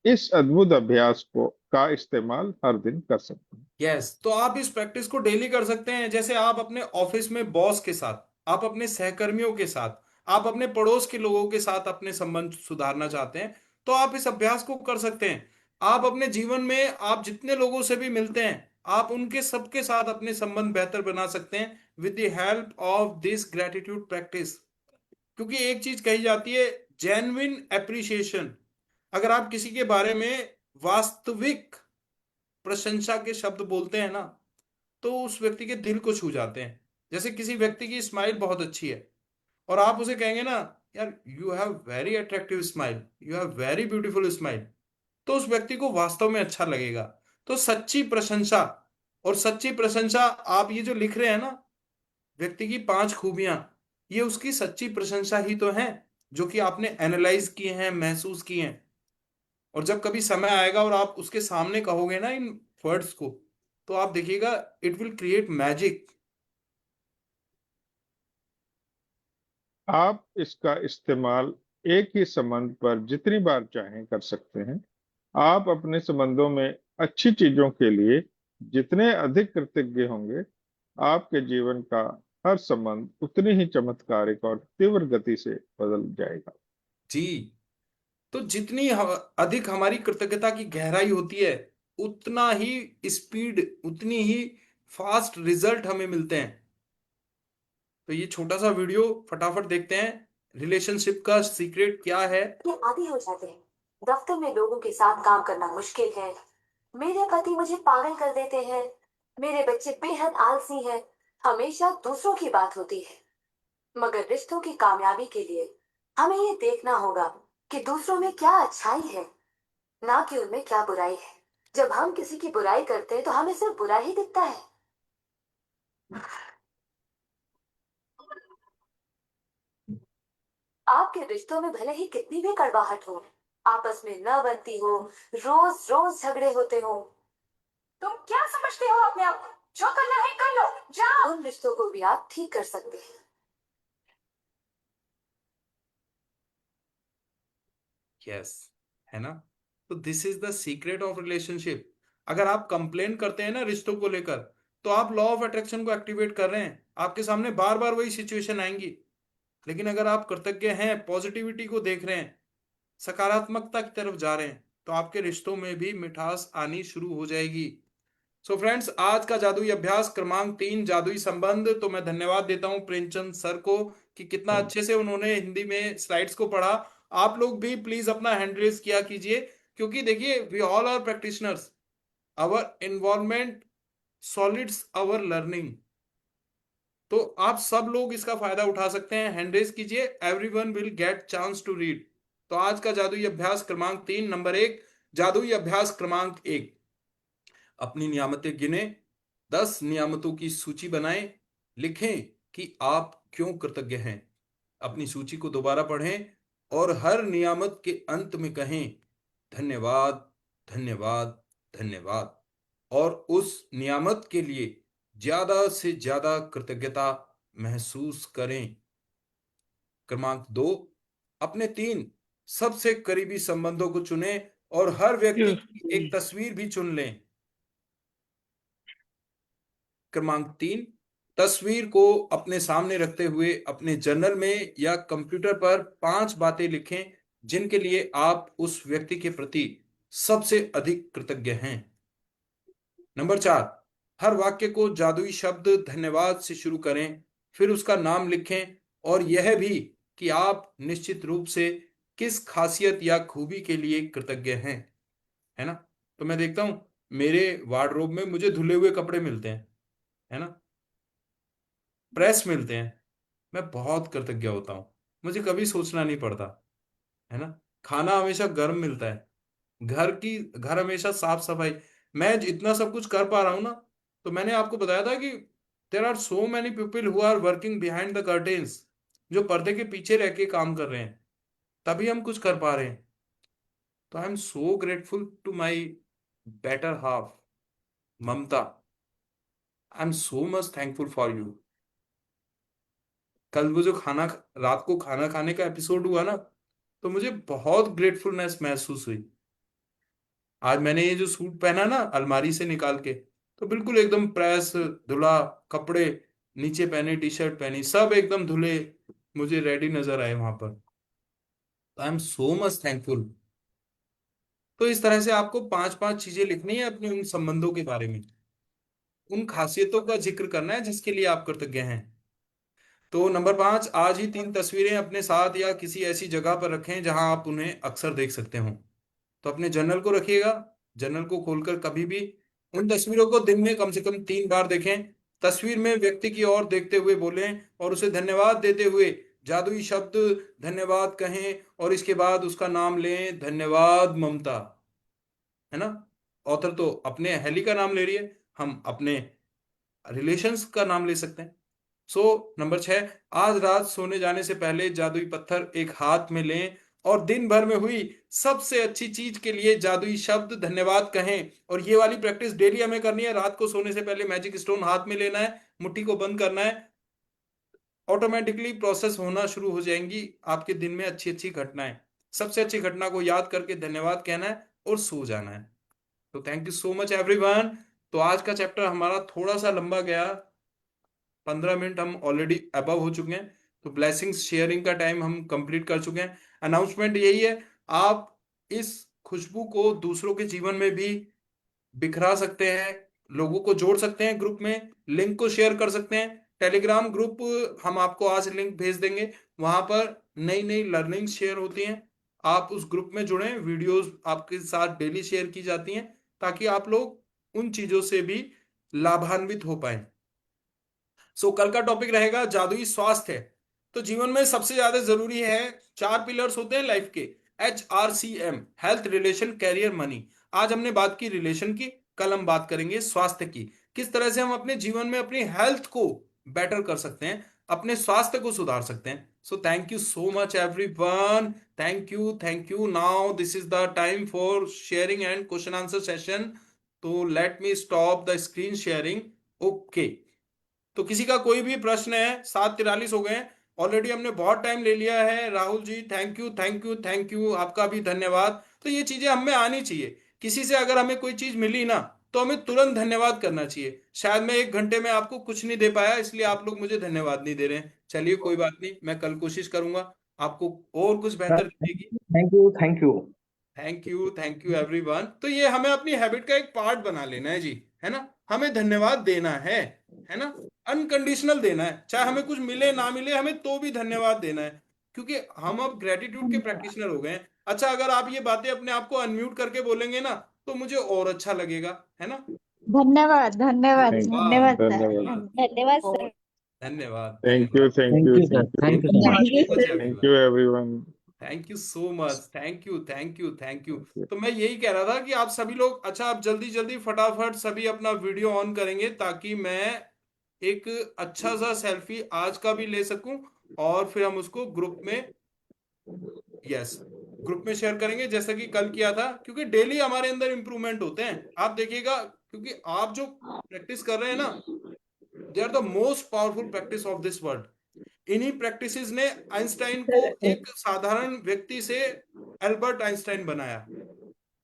इस अद्भुत अभ्यास को का इस्तेमाल हर दिन कर सकते हैं। यस, तो आप इस प्रैक्टिस को डेली कर सकते हैं। जैसे आप अपने ऑफिस में बॉस के साथ, आप अपने सहकर्मियों के साथ, आप अपने पड़ोस के लोगों के साथ अपने संबंध सुधारना चाहते हैं तो आप इस अभ्यास को कर सकते हैं। आप अपने जीवन में आप जितने लोगों से भी मिलते हैं आप उनके सबके साथ अपने संबंध बेहतर बना सकते हैं with the help of this gratitude practice. क्योंकि एक चीज कही जाती है, जेन्युइन एप्रिसिएशन। अगर आप किसी के बारे में वास्तविक प्रशंसा के शब्द बोलते हैं ना तो उस व्यक्ति के दिल को छू जाते हैं। जैसे किसी व्यक्ति की स्माइल बहुत अच्छी है और आप उसे कहेंगे ना, यार you have very attractive smile, you have very beautiful smile, तो उस व्यक्ति को वास्तव में अच्छा लगेगा। तो सच्ची प्रशंसा, और सच्ची प्रशंसा आप ये जो लिख रहे हैं ना, व्यक्ति की 5 खूबियां, ये उसकी सच्ची प्रशंसा ही तो है जो कि आपने एनालाइज किए हैं, महसूस किए हैं। और जब कभी समय आएगा और आप उसके सामने कहोगे ना इन वर्ड्स को, तो आप देखिएगा इट विल क्रिएट मैजिक। आप इसका इस्तेमाल एक ही संबंध पर जितनी बार चाहें कर सकते हैं। आप अपने संबंधों में अच्छी चीजों के लिए जितने अधिक कृतज्ञ होंगे, आपके जीवन का हर संबंध उतनी ही चमत्कारिक और तीव्र गति से बदल जाएगा। जी, तो जितनी अधिक हमारी कृतज्ञता की गहराई होती है उतना ही स्पीड, उतनी ही फास्ट रिजल्ट हमें मिलते हैं। तो ये छोटा सा वीडियो फटाफट देखते हैं, रिलेशनशिप का सीक्रेट क्या है। ये आदी हो जाते हैं। दफ्तर में लोगों के साथ काम करना मुश्किल है। मेरे पति मुझे पागल कर देते हैं। मेरे बच्चे बेहद आलसी हैं। हमेशा दूसरों की बात होती है। मगर रिश्तों की कामयाबी के लिए हमें ये देखना होगा कि दूसरों में क्या अच्छाई है, ना कि उनमें क्या बुराई है। जब हम किसी की बुराई करते हैं तो हमें सिर्फ बुरा ही दिखता है। आपके रिश्तों में भले ही कितनी भी कड़वाहट हो, आपस में न बनती हो, रोज रोज झगड़े होते हो, तुम क्या समझते हो अपने आप को? जो करना है कर लो, जाओ। उन रिश्तों को भी आप ठीक कर सकते हैं। यस, है ना। तो this is the secret of relationship. अगर आप कंप्लेन करते हैं ना रिश्तों को लेकर, तो आप लॉ ऑफ अट्रैक्शन को एक्टिवेट कर रहे हैं। आपके सामने बार बार वही सिचुएशन आएंगी। लेकिन अगर आप कृतज्ञ हैं, पॉजिटिविटी को देख रहे हैं, सकारात्मकता की तरफ जा रहे हैं, तो आपके रिश्तों में भी मिठास आनी शुरू हो जाएगी। सो फ्रेंड्स, आज का जादुई अभ्यास क्रमांक 3, जादुई संबंध। तो मैं धन्यवाद देता हूं प्रेमचंद सर को कि कितना अच्छे से उन्होंने हिंदी में स्लाइड्स को पढ़ा। आप लोग भी प्लीज अपना हैंड रेज किया कीजिए, क्योंकि देखिए we all are practitioners, our involvement solids our learning. तो आप सब लोग इसका फायदा उठा सकते हैं। हैंड रेज कीजिए, everyone will get chance to read. तो आज का जादुई अभ्यास क्रमांक 3, नंबर 1, जादुई अभ्यास क्रमांक 1, अपनी नियामतें गिने, 10 नियामतों की सूची बनाएं, लिखें कि आप क्यों कृतज्ञ हैं। अपनी सूची को दोबारा पढ़ें और हर नियामत के अंत में कहें धन्यवाद, धन्यवाद, धन्यवाद। और उस नियामत के लिए ज्यादा से ज्यादा कृतज्ञता महसूस करें। क्रमांक 2, अपने 3 सबसे करीबी संबंधों को चुनें और हर व्यक्ति की एक तस्वीर भी चुन लें। क्रमांक 3, तस्वीर को अपने सामने रखते हुए अपने जर्नल में या कंप्यूटर पर 5 बातें लिखें जिनके लिए आप उस व्यक्ति के प्रति सबसे अधिक कृतज्ञ हैं। नंबर 4, हर वाक्य को जादुई शब्द धन्यवाद से शुरू करें, फिर उसका नाम लिखें और यह भी कि आप निश्चित रूप से किस खासियत या खूबी के लिए कृतज्ञ हैं, है ना। तो मैं देखता हूं मेरे वार्डरोब में मुझे धुले हुए कपड़े मिलते हैं, है ना, प्रेस मिलते हैं, मैं बहुत कृतज्ञ होता हूं, मुझे कभी सोचना नहीं पड़ता, है ना। खाना हमेशा गर्म मिलता है, घर हमेशा साफ सफाई, मैं इतना सब कुछ कर पा रहा हूं ना, तो मैंने आपको बताया था कि there are so many people who are working behind the curtains, जो पर्दे के पीछे रह के काम कर रहे हैं, तभी हम कुछ कर पा रहे हैं। तो I am so grateful to my better half Mamta, I am so much thankful for you. कल वो जो रात को खाना खाने का एपिसोड हुआ ना, तो मुझे बहुत ग्रेटफुलनेस महसूस हुई। आज मैंने ये जो सूट पहना ना अलमारी से निकाल के, तो बिल्कुल एकदम प्रेस धुला, कपड़े नीचे पहने, टी शर्ट पहनी, सब एकदम धुले मुझे रेडी नजर आए वहां पर। आई एम सो मच थैंकफुल। तो इस तरह से आपको 5-5 चीजें लिखनी है अपने उन संबंधों के बारे में, उन खासियतों का जिक्र करना है जिसके लिए आप कृतज्ञ हैं। तो नंबर 5, आज ही 3 तस्वीरें अपने साथ या किसी ऐसी जगह पर रखें जहां आप उन्हें अक्सर देख सकते हो। तो अपने जर्नल को रखिएगा, जर्नल को खोलकर कभी भी उन तस्वीरों को दिन में कम से कम 3 बार देखें। तस्वीर में व्यक्ति की ओर देखते हुए बोलें और उसे धन्यवाद देते हुए जादुई शब्द धन्यवाद कहें और इसके बाद उसका नाम लें, धन्यवाद ममता, है ना। ऑथर तो अपने हेली का नाम ले रही है, हम अपने रिलेशंस का नाम ले सकते हैं। सो नंबर 6, आज रात सोने जाने से पहले जादुई पत्थर एक हाथ में लें और दिन भर में हुई सबसे अच्छी चीज के लिए जादुई शब्द धन्यवाद कहें। और ये वाली प्रैक्टिस डेली हमें करनी है। रात को सोने से पहले मैजिक स्टोन हाथ में लेना है, मुट्ठी को बंद करना है, ऑटोमेटिकली प्रोसेस होना शुरू हो जाएंगी आपके दिन में अच्छी अच्छी घटनाएं। सबसे अच्छी घटना को याद करके धन्यवाद कहना है और सो जाना है। तो thank you so much everyone. तो आज का चैप्टर हमारा थोड़ा सा लंबा गया, 15 मिनट हम ऑलरेडी अबव हो चुके हैं। तो ब्लेसिंग्स शेयरिंग का टाइम हम कंप्लीट कर चुके हैं। अनाउंसमेंट यही है, आप इस खुशबू को दूसरों के जीवन में भी बिखरा सकते हैं, लोगों को जोड़ सकते हैं ग्रुप में, लिंक को शेयर कर सकते हैं। टेलीग्राम ग्रुप हम आपको आज लिंक भेज देंगे, वहां पर नई नई लर्निंग शेयर होती हैं। आप उस ग्रुप में जुड़ें, वीडियोस आपके साथ डेली शेयर की जाती हैं ताकि आप लोग उन चीजों से भी लाभान्वित हो पाए। सो कल का टॉपिक रहेगा जादुई स्वास्थ्य। तो जीवन में सबसे ज्यादा जरूरी है, 4 पिलर्स होते हैं लाइफ के, HRCM, health, relation, career, money. आज हमने बात की रिलेशन की, कल हम बात करेंगे स्वास्थ्य की, किस तरह से हम अपने जीवन में अपनी हेल्थ को बेटर कर सकते हैं, अपने स्वास्थ्य को सुधार सकते हैं। So thank you so much everyone, thank you. Now this is the time for sharing and question answer session. तो let me stop the screen sharing. Okay, तो किसी का कोई भी प्रश्न है? 7:43 हो गए हैं ऑलरेडी, हमने बहुत टाइम ले लिया है। Rahul ji thank you, thank you, आपका भी धन्यवाद। तो ये चीजें हमें आनी चाहिए। किसी से अगर हमें कोई चीज मिली ना, तो हमें तुरंत धन्यवाद करना चाहिए। शायद मैं 1 घंटे में आपको कुछ नहीं दे पाया, इसलिए आप लोग मुझे धन्यवाद नहीं दे रहे हैं। चलिए कोई बात नहीं, मैं कल कोशिश करूंगा आपको और कुछ बेहतर देगी। Thank you. Thank you everyone. तो ये हमें अपनी हैबिट का एक पार्ट बना लेना है जी, है ना। हमें धन्यवाद देना है ना, अनकंडीशनल देना है, चाहे हमें कुछ मिले ना मिले, हमें तो भी धन्यवाद देना है, क्योंकि हम अब ग्रेटिट्यूड के प्रैक्टिशनर हो गए हैं। अच्छा, अगर आप ये बातें अपने आप को अनम्यूट करके बोलेंगे ना, तो मुझे और अच्छा लगेगा, है ना। धन्यवाद धन्यवाद Thank you. धन्यवाद सर। धन्यवाद। धन्यवाद सर। धन्यवाद। Thank you, thank thank you, you sir, thank you. Thank you sir. Thank you everyone. Thank you so much, thank you. तो मैं यही कह रहा था कि आप सभी लोग, अच्छा आप जल्दी जल्दी फटाफट सभी अपना वीडियो ऑन करेंगे, ताकि मैं एक अच्छा सा सेल्फी आज का भी ले सकूं और फिर हम उसको ग्रुप में शेयर करेंगे, जैसा कि कल किया था। क्योंकि डेली हमारे अंदर इंप्रूवमेंट होते हैं, आप देखिएगा, क्योंकि आप जो प्रैक्टिस कर रहे हैं ना, they are the most powerful practice of this world. इन्हीं प्रैक्टिसेस ने आइंस्टाइन को एक साधारण व्यक्ति से एल्बर्ट आइंस्टाइन बनाया।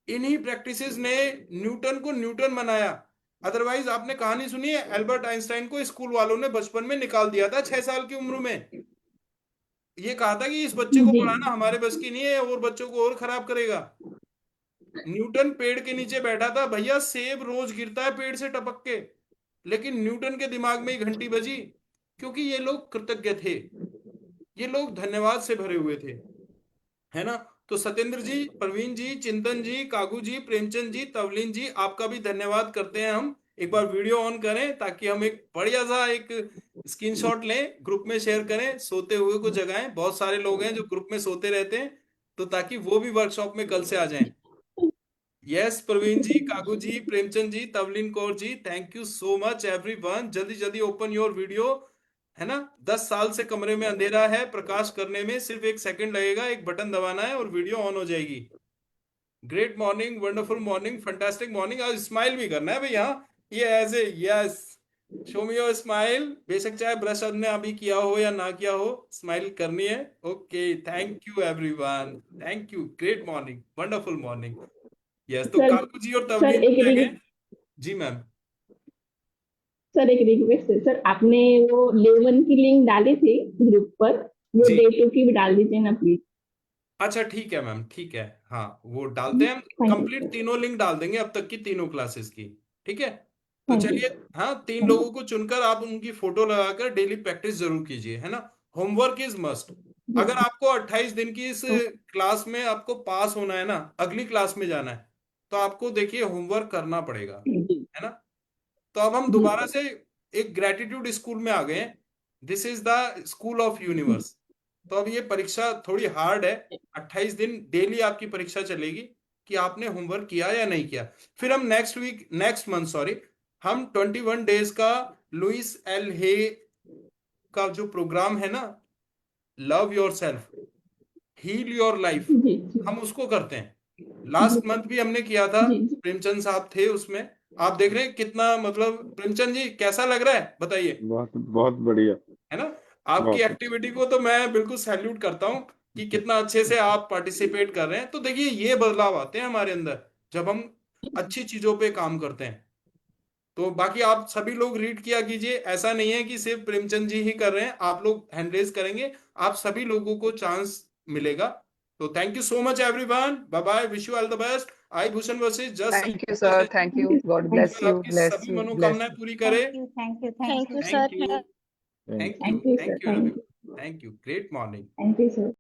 इन्हीं प्रैक्टिसेस ने न्यूटन को न्यूटन बनाया। अदरवाइज आपने कहानी सुनी है, एल्बर्ट आइंस्टाइन को स्कूल वालों ने बचपन में निकाल दिया था 6 साल की उम्र में। ये कहा था कि इस बच्चे को जी। पढ़ाना हमारे बस की नहीं है, और बच्चों को और खराब करेगा। न्यूटन पेड़ के नीचे बैठा था, भैया सेब रोज गिरता है पेड़ से टपक के, लेकिन न्यूटन के दिमाग में ही घंटी बजी, क्योंकि ये लोग कृतज्ञ थे, ये लोग धन्यवाद से भरे हुए थे, है ना। तो सत्येंद्र जी, प्रवीण जी, चिंतन जी, कागू जी, प्रेमचंद जी, तवलीन जी, आपका भी धन्यवाद करते हैं हम। एक बार वीडियो ऑन करें ताकि हम एक बढ़िया सा एक स्क्रीनशॉट लें, ग्रुप में शेयर करें, सोते हुए को जगाएं। बहुत सारे लोग हैं जो ग्रुप में सोते रहते हैं, तो ताकि वो भी वर्कशॉप में कल से आ जाएं। Yes Praveen ji, Kagu ji, Premchand ji, Tavleen Kaur ji, thank you so much everyone. जल्दी जल्दी ओपन योर वीडियो, है ना। 10 साल से कमरे में अंधेरा है, प्रकाश करने में सिर्फ 1 सेकंड लगेगा, एक बटन दबाना है और वीडियो ऑन हो जाएगी। Great morning, wonderful morning, fantastic morning. आज स्माइल भी करना है भैया, ये ऐसे, yes, show me your smile. बेशक चाहे ब्रश आपने अभी किया हो या ना किया हो, स्माइल करनी है। Okay, thank you everyone, thank you, great morning, wonderful morning. Yes, तो सर काकू जी और सर तवलीन एक जी आ गए। रिक्वेस्ट जी मैम। सर एक रिक्वेस्ट है सर, आपने वो लेवन की लिंक डाली थी ग्रुप पर, वो जी, डे 2 की भी डाल दीजिए ना प्लीज। अच्छा ठीक है मैम, ठीक है, हाँ वो डालते हैं हम। थैंक यू कंप्लीट तीनों लिंक डाल देंगे अब तक की तीनों क्लासेस की, ठीक है। तो थैंक यू चलिए, हाँ 3 थैंक लोगों को चुनकर आप उनकी फोटो लगाकर डेली प्रैक्टिस जरूर कीजिए, है ना। Homework is must. यू अगर आपको 28 दिन की इस क्लास में आपको पास होना है ना, अगली क्लास में जाना है, तो आपको देखिए होमवर्क करना पड़ेगा, जी है ना। तो अब हम जी दोबारा सर। से एक ग्रेटिट्यूड स्कूल में आ गए हैं। This is the school of universe. तो अब ये परीक्षा थोड़ी हार्ड है, 28 दिन डेली आपकी परीक्षा चलेगी कि आपने होमवर्क किया या नहीं किया। फिर हम नेक्स्ट मंथ सॉरी, हम 21 डेज का लुइस एल हे का जो प्रोग्राम है ना, love yourself, heal your life, जी जी हम उसको करते हैं। जी लास्ट मंथ भी हमने किया था, जी जी प्रेमचंद साहब थे उसमें। आप देख रहे हैं कितना, मतलब प्रेमचंद जी कैसा लग रहा है बताइए, बहुत बहुत बढ़िया। है ना। आपकी बहुत अच्छा। एक्टिविटी को तो मैं बिल्कुल सैल्यूट करता हूँ कि कितना अच्छे से आप पार्टिसिपेट कर रहे हैं। तो देखिए ये बदलाव आते हैं हमारे अंदर जब हम अच्छी चीजों पे काम करते हैं। तो बाकी आप सभी लोग रीड किया कीजिए, ऐसा नहीं है कि सिर्फ प्रेमचंद जी ही कर रहे हैं, आप लोग हैंड रेज करेंगे, आप सभी लोगों को चांस मिलेगा। तो thank you so much everyone, bye bye, wish you all the best. I Bhushan versus just Thank you, sir. Thank you. God thank bless ईश्वर you. आपकी Bless सभी you. Bless मनोकामनाएं you. पूरी करे। You thank you, thank thank you, thank you sir thank you thank you everyone, thank you, great morning. Thank you sir.